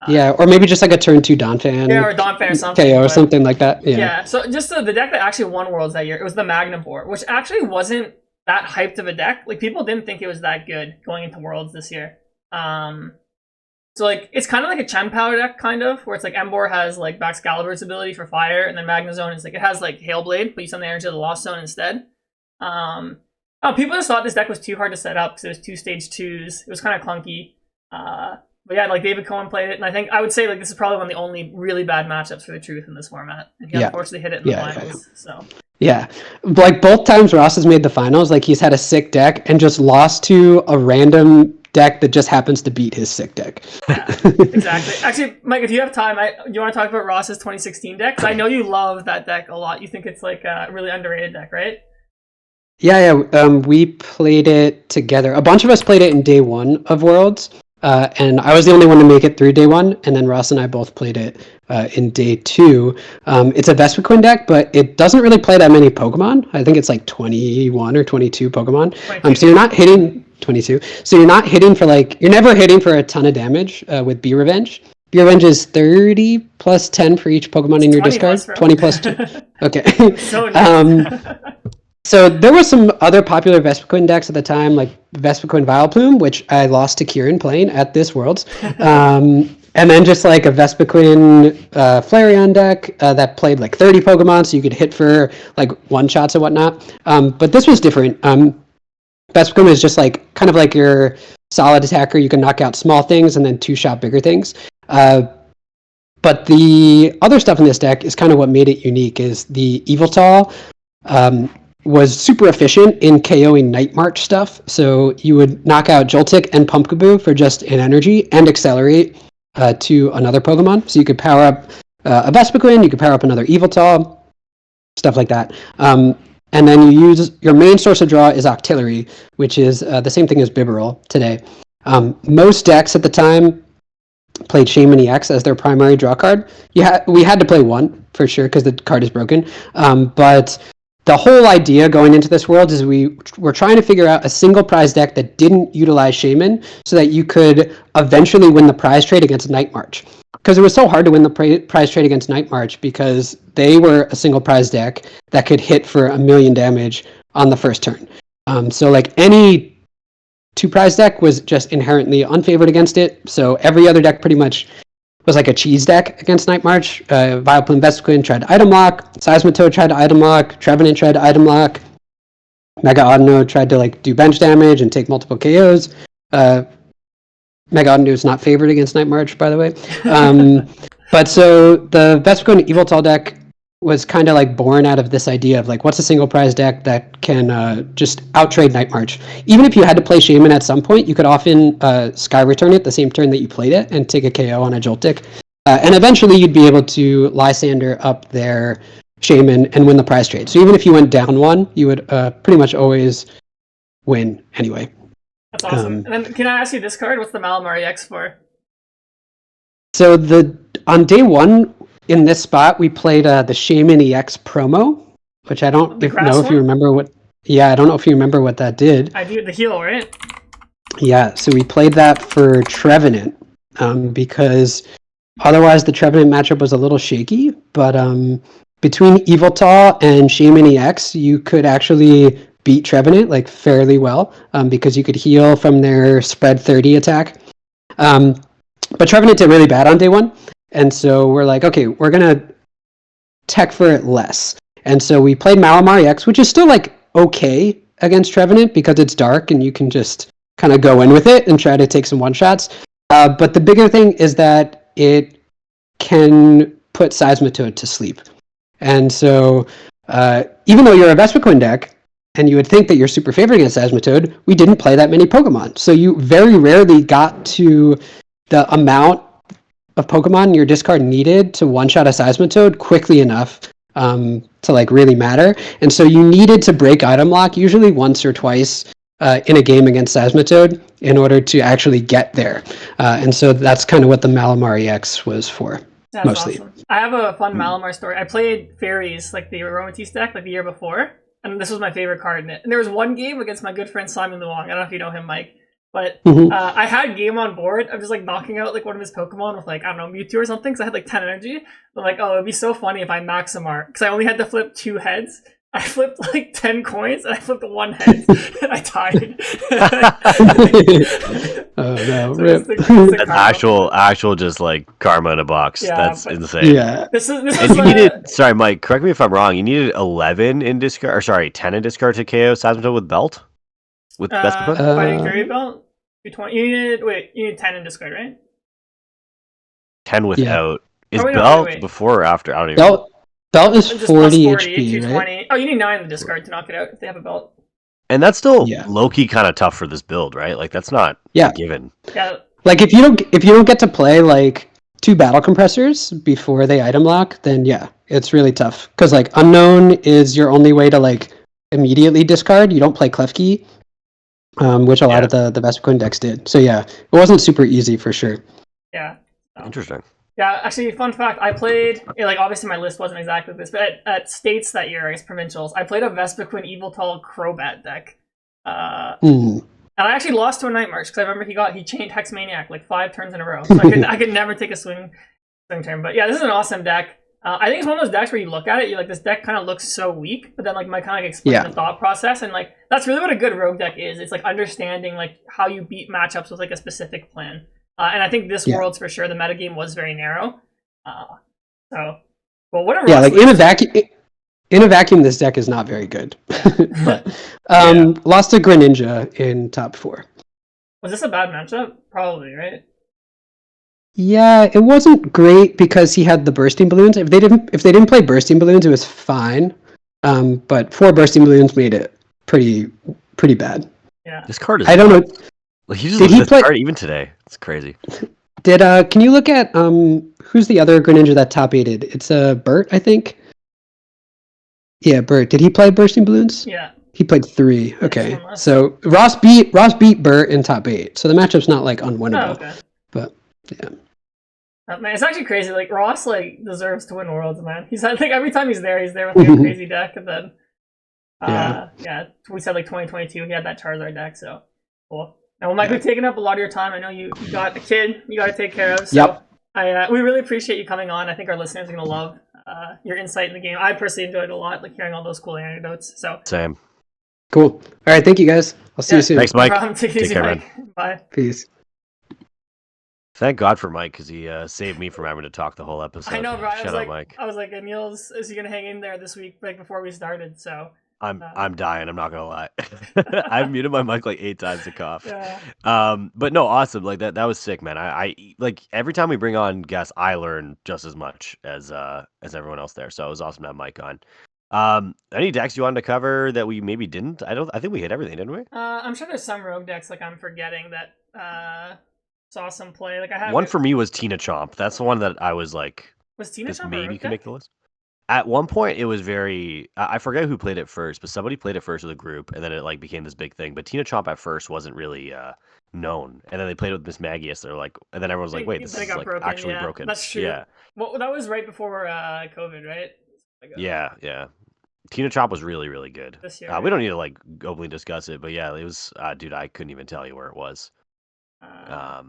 Yeah, or maybe just like a turn 2 Donphan. Yeah, or Donphan or something. KO or something like that. Yeah. So just the deck that actually won Worlds that year, it was the Magnivore, which actually wasn't that hyped of a deck. Like people didn't think it was that good going into Worlds this year. So like it's kind of like a Chempower deck kind of, where it's like Emboar has like Baxcalibur's ability for fire, and then Magnezone is like it has like Hailblade, but you send the energy to the Lost Zone instead. People just thought this deck was too hard to set up because it was 2 stage 2s. It was kind of clunky. But yeah, like David Cohen played it, and I think I would say like this is probably one of the only really bad matchups for the Truth in this format. And he unfortunately hit it in the finals. So yeah, like both times Ross has made the finals, like he's had a sick deck and just lost to a random deck that just happens to beat his sick deck. Yeah, exactly. Actually, Mike, if you have time, do you want to talk about Ross's 2016 deck? 'Cause I know you love that deck a lot. You think it's like a really underrated deck, right? Yeah. We played it together. A bunch of us played it in day 1 of Worlds. And I was the only one to make it through day 1, and then Ross and I both played it in day 2. It's a Vespiquen deck, but it doesn't really play that many Pokemon. I think it's like 21 or 22 Pokemon. So you're not hitting 22. So you're not hitting for you're never hitting for a ton of damage with Bee Revenge. Bee Revenge is 30 plus 10 for each Pokemon in your discard. 20 plus 2. Okay. So nice. So there were some other popular Vespiquen decks at the time, like Vespiquen Vileplume, which I lost to Ciaran playing at this Worlds. And then just like a Vespiquen Flareon deck that played like 30 Pokemon, so you could hit for like one-shots and whatnot. But this was different. Vespiquen is just like kind of like your solid attacker. You can knock out small things and then 2-shot bigger things. But the other stuff in this deck is kind of what made it unique, is the Yveltal was super efficient in KOing Night March stuff. So you would knock out Joltik and Pumpkaboo for just an energy and accelerate to another Pokemon. So you could power up a Vespiquen, you could power up another Yveltal, stuff like that. And then you use your main source of draw is Octillery, which is the same thing as Bibarel today. Most decks at the time played Shaman EX as their primary draw card. We had to play one for sure because the card is broken. But the whole idea going into this world is we were trying to figure out a single prize deck that didn't utilize Shaman so that you could eventually win the prize trade against Night March. Because it was so hard to win the prize trade against Night March because they were a single prize deck that could hit for 1,000,000 damage on the first turn. So like any 2-prize deck was just inherently unfavored against it. So every other deck pretty much was like a cheese deck against Night March. Vileplume Vespiquen tried to item lock. Seismitoad tried to item lock. Trevenant tried to item lock. Mega Audino tried to like do bench damage and take multiple KOs. Mega Audino is not favored against Night March, by the way. But so the Vespiquen Yveltal deck was kind of like born out of this idea of like, what's a single prize deck that can just outtrade Night March? Even if you had to play Shaman at some point, you could often Sky Return it the same turn that you played it and take a KO on a Joltik. And eventually you'd be able to Lysander up their Shaman and win the prize trade. So even if you went down 1, you would pretty much always win anyway. That's awesome. And then can I ask you this card? What's the Malamar EX for? So on day 1, in this spot, we played the Shaman EX promo, which I don't know if you remember what. Yeah, I don't know if you remember what that did. I do, the heal, right? Yeah, so we played that for Trevenant because otherwise the Trevenant matchup was a little shaky. But between Yveltal and Shaman EX, you could actually beat Trevenant like fairly well because you could heal from their spread 30 attack. But Trevenant did really bad on day 1. And so we're like, okay, we're going to tech for it less. And so we played Malamar EX, which is still like okay against Trevenant because it's dark and you can just kind of go in with it and try to take some one-shots. But the bigger thing is that it can put Seismitoad to sleep. And so, even though you're a Vespiquen deck, and you would think that you're super favored against Seismitoad, we didn't play that many Pokemon. So you very rarely got to the amount of Pokemon in your discard needed to one-shot a Seismitoad quickly enough to like really matter. And so you needed to break item lock usually once or twice in a game against Seismitoad in order to actually get there. And so that's kind of what the Malamar EX was for. That's mostly. Awesome. I have a fun Malamar story. I played Fairies, like the Aromatisse deck, like the year before, and this was my favorite card in it. And there was one game against my good friend Simon Luong. I don't know if you know him, Mike, but I had game on board. I'm just like knocking out like one of his Pokemon with like, I don't know, Mewtwo or something, because I had like 10 energy. I'm like, oh, it'd be so funny if I Maximar, because I only had to flip 2 heads. I flipped like 10 coins and I flipped 1 head and I died. Oh no, So rip. That's actual just like karma in a box. Yeah, That's but- insane. Yeah. This is And you needed, sorry, Mike, correct me if I'm wrong. You needed 11 in discard, or sorry, 10 in discard to KO Seismitoad with belt? With Vespiquen? Fighting Fury Belt? 220. You need 10 in discard, right? 10 without. Is Oh, wait, no, belt wait. before or after? I don't even know. Belt is Just 40 plus HP, 220. right? Oh, you need 9 in the discard to knock it out if they have a belt. And that's still Yeah. low-key kind of tough for this build, right? Like, that's not Yeah. given. Yeah. Like if you don't get to play like 2 battle compressors before they item lock, then yeah, it's really tough. Because like unknown is your only way to like immediately discard. You don't play Klefki, which a lot of the Vespiquen decks did. So yeah, it wasn't super easy for sure. Yeah. So. Interesting. Yeah, actually, fun fact, I played, like, obviously my list wasn't exactly this, but at States that year, I guess, Provincials, I played a Vespiquen Eviltal Crobat deck. And I actually lost to a Night March, because I remember he chained Hex Maniac, like, 5 turns in a row. So I could never take a swing turn. But yeah, this is an awesome deck. I think it's one of those decks where you look at it, you're like, this deck kind of looks so weak, but then, like, might kind of like explain the thought process, and, like, that's really what a good rogue deck is. It's, like, understanding, like, how you beat matchups with, like, a specific plan. And I think this Worlds, for sure, the metagame was very narrow. Well, whatever. Yeah, like in a vacuum, this deck is not very good. But lost to Greninja in top 4. Was this a bad matchup? Probably, right? Yeah, it wasn't great because he had the bursting balloons. If they didn't play bursting balloons, it was fine. But 4 bursting balloons made it pretty bad. Yeah. This card is. I don't know. Like, he just Did he this play- card even today. It's crazy. Can you look at who's the other Greninja that top 8'd? It's Bert, I think. Yeah, Bert. Did he play bursting balloons? Yeah. He played 3. Okay, one less. so Ross beat Bert in top 8. So the matchup's not like unwinnable. Oh, okay. But yeah. Man, it's actually crazy. Like, Ross, like, deserves to win Worlds, man. He's had, like, every time he's there with like a crazy deck, and then we said like 2022 he had that Charizard deck, so cool. Now, Mike, we've taken up a lot of your time. I know you got a kid you got to take care of, so we really appreciate you coming on. I think our listeners are going to love your insight in the game. I personally enjoyed it a lot, like hearing all those cool anecdotes. So Same. Cool. All right, thank you guys. I'll see you soon. Thanks, Mike. No problem. Take it easy, care, Mike. Bye. Peace. Thank God for Mike, because he saved me from having to talk the whole episode. I know, bro. Shout out, Mike. I was like, Aneil's, is he going to hang in there this week, like before we started? So I'm dying. I'm not gonna lie. I've muted my mic like 8 times to cough. Yeah. But no, awesome. Like that was sick, man. I like every time we bring on guests, I learn just as much as everyone else there. So it was awesome to have Mike on. Any decks you wanted to cover that we maybe didn't? I think we hit everything, didn't we? I'm sure there's some rogue decks like I'm forgetting that saw some play. Like I have one for me was Tina Chomp. That's the one that I was like, was Tina this Chomp a maybe rogue can deck? make the list. At one point, it was very. I forget who played it first, but somebody played it first with a group, and then it like became this big thing. But Tina Chomp at first wasn't really known, and then they played it with Miss Maggie. So they're like, and then everyone was like, "Wait, this They is got like broken, actually yeah. broken." That's true. Yeah, Well, that was right before COVID, right? Like, yeah. Tina Chomp was really, really good. This year, We right? don't need to like openly discuss it, but yeah, it was. Dude, I couldn't even tell you where it was. I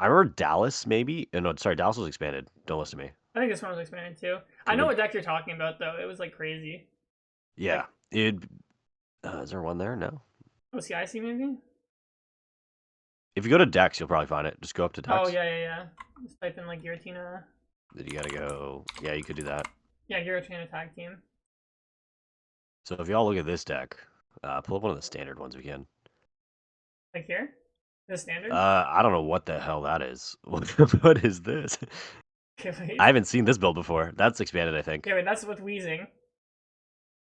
remember Dallas, maybe. No, sorry, Dallas was expanded. Don't listen to me. I think this one was expanded too. I know what deck you're talking about though. It was like crazy. Yeah, it. Is there one there? No. OCIC maybe? If you go to Dex, you'll probably find it. Just go up to Dex. Oh yeah. Just type in like Giratina. Then you gotta go. Yeah, you could do that. Yeah, Giratina tag team. So if y'all look at this deck, pull up one of the standard ones if you can. Like here? The standard? I don't know what the hell that is. What is this? Okay, wait. I haven't seen this build before. That's expanded, I think. Yeah, wait, that's with Wheezing.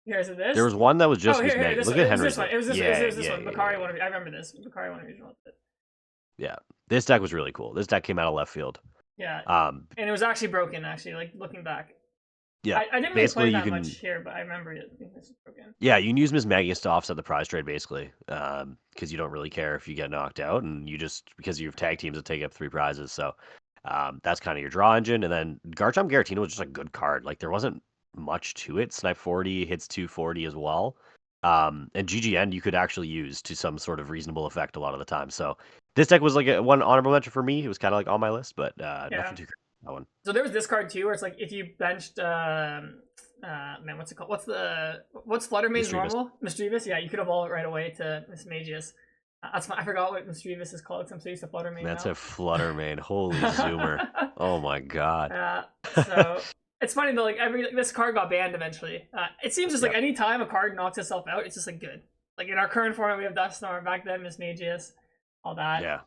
Here's this. There was one that was just here, Mag. this Look one. at Henry's. It was this one. It was this one. Yeah. Bakari one. I remember this. Bakari one original. Yeah, this deck was really cool. This deck came out of left field. Yeah. Um, And it was actually broken. Actually, like looking back. yeah. I didn't really play basically, that you can. much here, but I remember it. I think this is broken. Yeah, you can use Miss Magnus to offset the prize trade, basically, because you don't really care if you get knocked out, and you just because you have tag teams that take up 3 prizes. So that's kind of your draw engine. And then Garchomp Giratina was just a good card. Like there wasn't much to it. Snipe 40 hits 240 as well. And GGN you could actually use to some sort of reasonable effect a lot of the time. So this deck was like one honorable mention for me. It was kind of like on my list, but nothing too crazy. That one. So there was this card too, where it's like if you benched, man, what's it called? What's Fluttermane's normal? Mischievous. Yeah, you could evolve it right away to Mismagius. That's I forgot what Mischievous is called. Cause I'm so used to Fluttermane. That's now. a Fluttermane. Holy zoomer! Oh my god. So it's funny though. Like this card got banned eventually. It seems just like any time a card knocks itself out, it's just like good. Like in our current format, we have Dusknoir. Back then, Mismagius. All that. Yeah.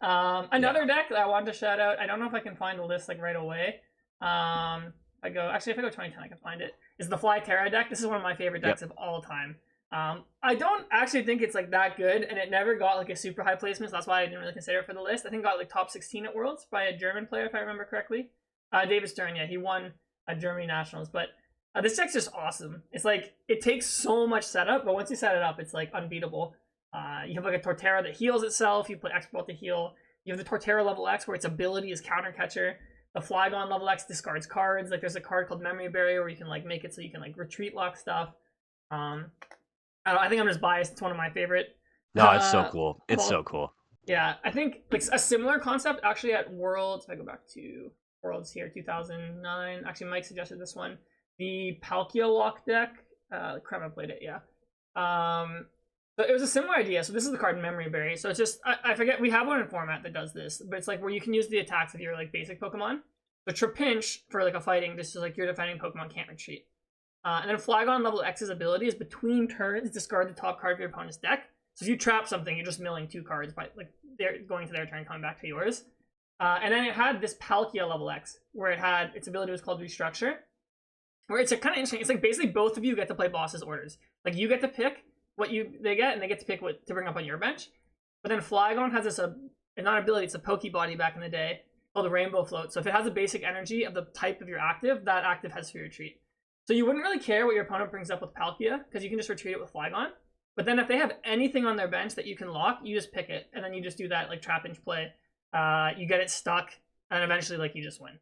Another deck that I wanted to shout out. I don't know if I can find the list like right away. If I go 2010, I can find it. Is the Flyterra deck. This is one of my favorite decks of all time. I don't actually think it's like that good, and it never got like a super high placement. So that's why I didn't really consider it for the list. I think it got like top 16 at Worlds by a German player, if I remember correctly. David Stern. Yeah, he won Germany Nationals. But this deck's just awesome. It's like it takes so much setup, but once you set it up, it's like unbeatable. You have like a Torterra that heals itself. You put Expert to heal. You have the Torterra level X where its ability is Counter Catcher. The Flygon level X discards cards. Like there's a card called Memory Barrier where you can like make it so you can like retreat lock stuff. I think I'm just biased. It's one of my favorite. No, it's so cool. It's so cool. Yeah, I think like a similar concept actually at Worlds. If I go back to Worlds here, 2009. Actually, Mike suggested this one. The Palkia lock deck. Crap, I played it. Yeah. So it was a similar idea. So this is the card Memory Berry. So it's just I forget we have one in format that does this, but it's like where you can use the attacks of your like basic Pokemon. The Trapinch for like a fighting, this is like your defending Pokemon can't retreat. And then Flygon level X's ability is between turns discard the top card of your opponent's deck. So if you trap something, you're just milling 2 cards by like they're going to their turn, coming back to yours. And then it had this Palkia level X where it had its ability was called Restructure, where it's a kind of interesting. It's like basically both of you get to play boss's orders. Like you get to pick what they get, and they get to pick what to bring up on your bench. But then Flygon has this not ability, it's a Pokebody back in the day called the Rainbow Float. So if it has a basic energy of the type of your active, that active has free retreat. So you wouldn't really care what your opponent brings up with Palkia because you can just retreat it with Flygon. But then if they have anything on their bench that you can lock, you just pick it, and then you just do that like Trapinch play. You get it stuck, and eventually like you just win,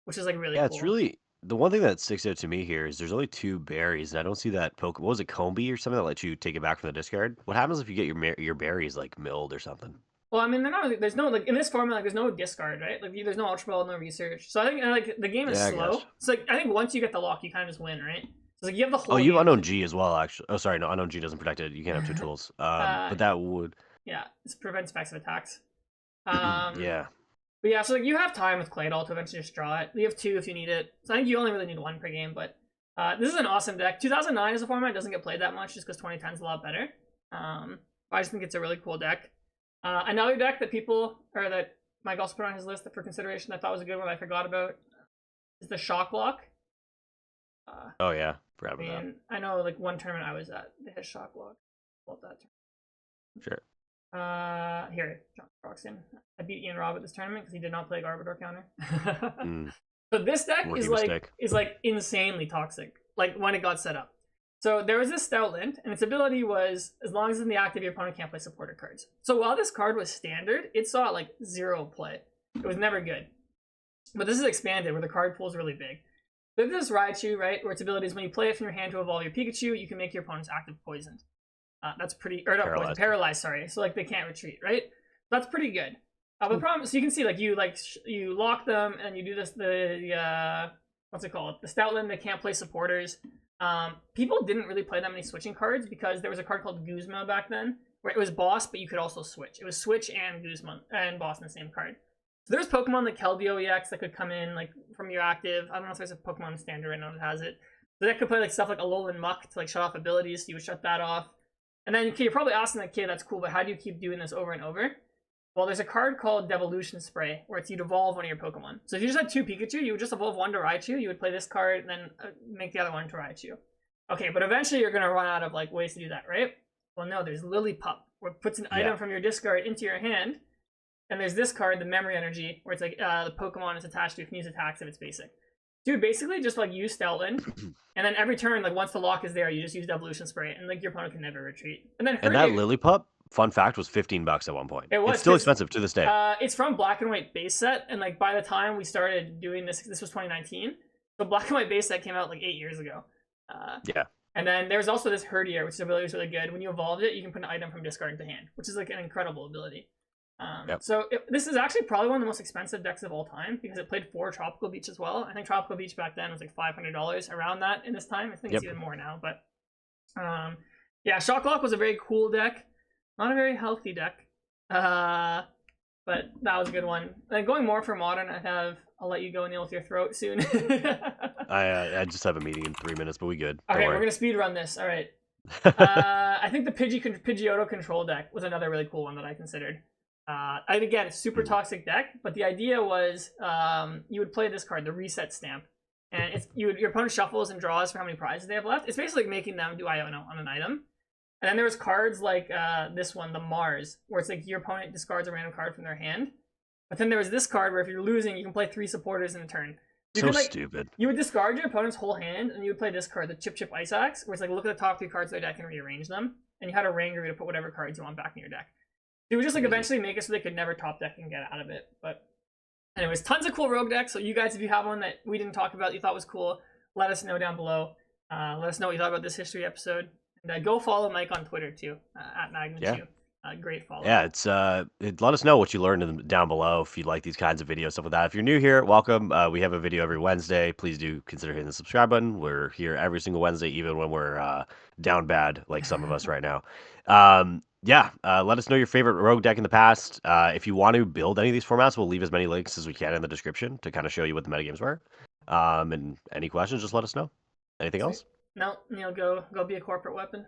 which is like really cool. It's really the one thing that sticks out to me here is there's only 2 berries, and I don't see that What was it, Combi or something that lets you take it back from the discard? What happens if you get your berries like milled or something? Well, I mean, they're not really, there's no like in this format, like there's no discard, right? Like there's no Ultra Ball, no research. So I think like the game is slow. So like I think once you get the lock, you kind of just win, right? So like you have the whole. Oh, you have Unknown G as well, actually. Oh, sorry, no, Unknown G doesn't protect it. You can't have 2 tools. But that would. Yeah, it prevents effects of attacks. Yeah. But yeah, so like you have time with Claydol to eventually just draw it. You have 2 if you need it. So I think you only really need 1 per game. But this is an awesome deck. 2009 as a format doesn't get played that much just because 2010 is a lot better. I just think it's a really cool deck. Another deck that Mike also put on his list for consideration that I thought was a good one I forgot about is the Shock Lock. Oh yeah, forgot about that. I know like one tournament I was at, they had Shock Lock. Love that tournament. Sure. Here, John Broxton. I beat Ian Robb at this tournament because he did not play Garbodor counter. So this deck is like insanely toxic. Like when it got set up. So there was this Stoutland, and its ability was as long as it's in the active, your opponent can't play supporter cards. So while this card was standard, it saw like 0 play. It was never good. But this is expanded, where the card pool is really big. There's this Raichu, right, where its ability is when you play it from your hand to evolve your Pikachu, you can make your opponent's active poisoned. That's pretty, or not poisoned, paralyzed. Sorry. So like they can't retreat, right? That's pretty good. But the problem, so you can see like you lock them, and you do this what's it called? The Stoutland that can't play supporters. People didn't really play that many switching cards because there was a card called Guzma back then where it was boss, but you could also switch. It was switch and Guzma and boss in the same card. So there's Pokemon like Keldeo EX that could come in like from your active. I don't know if there's a Pokemon standard right now that has it. So that could play like stuff like Alolan Muck to like shut off abilities. So you would shut that off. And then you're probably asking like, okay, that's cool, but how do you keep doing this over and over? Well, there's a card called Devolution Spray, where it's you'd evolve one of your Pokemon. So if you just had 2 Pikachu, you would just evolve one to Raichu, you would play this card, and then make the other one to Raichu. Okay, but eventually you're going to run out of like ways to do that, right? Well, no, there's Lillipup, where it puts an item from your discard into your hand, and there's this card, the Memory Energy, where it's like the Pokemon is attached to, you can use attacks if it's basic. Dude, basically just like use Stelton, and then every turn, like once the lock is there, you just use Devolution Spray, and like your opponent can never retreat. And then and that Lillipup, fun fact, was $15 at one point. It was. It's still expensive to this day. It's from Black and White base set, and like by the time we started doing this was 2019. So Black and White base set came out like 8 years ago. Yeah. And then there's also this Herdier, which is ability was really good. When you evolved it, you can put an item from discard into hand, which is like an incredible ability. So this is actually probably one of the most expensive decks of all time because it played 4 Tropical Beach as well. I think Tropical Beach back then was like $500 around that in this time. I think it's even more now. But yeah, Shocklock was a very cool deck. Not a very healthy deck. But that was a good one. And going more for Modern, I'll let you go, Aneil, with your throat soon. I just have a meeting in 3 minutes, but we good. Okay, we're going to speed run this. All right. I think the Pidgeotto control deck was another really cool one that I considered. And again, super toxic deck, but the idea was you would play this card, the Reset Stamp, and your opponent shuffles and draws for how many prizes they have left. It's basically making them do Iono on an item. And then there was cards like this one, the Mars, where it's like your opponent discards a random card from their hand. But then there was this card where if you're losing, you can play 3 supporters in a turn. Stupid. You would discard your opponent's whole hand, and you would play this card, the Chip Chip Ice Axe, where it's like look at the top 3 cards of their deck and rearrange them. And you had a Rangaroo to put whatever cards you want back in your deck. It would just like eventually make it so they could never top deck and get out of it. But anyways, tons of cool rogue decks. So you guys, if you have one that we didn't talk about, you thought was cool, let us know down below. Let us know what you thought about this history episode. And go follow Mike on Twitter too, at Magnitude. Great follow. Yeah, let us know what you learned down below if you like these kinds of videos, stuff like that. If you're new here, welcome. We have a video every Wednesday. Please do consider hitting the subscribe button. We're here every single Wednesday, even when we're down bad, like some of us right now. Let us know your favorite rogue deck in the past. If you want to build any of these formats, we'll leave as many links as we can in the description to kind of show you what the metagames were. And any questions, just let us know. Anything else? No, Neil, go be a corporate weapon.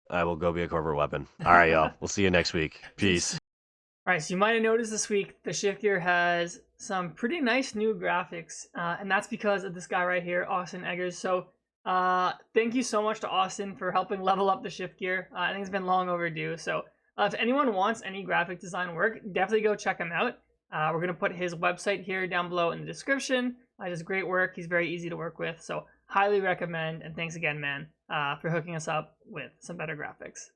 I will go be a corporate weapon. All right, y'all. We'll see you next week. Peace. All right, so you might have noticed this week the Shift Gear has some pretty nice new graphics, and that's because of this guy right here, Austin Eggers. So thank you so much to Austin for helping level up the Shift Gear. I think it's been long overdue. So if anyone wants any graphic design work, definitely go check him out. We're going to put his website here down below in the description. He does great work. He's very easy to work with. So highly recommend. And thanks again, man, for hooking us up with some better graphics.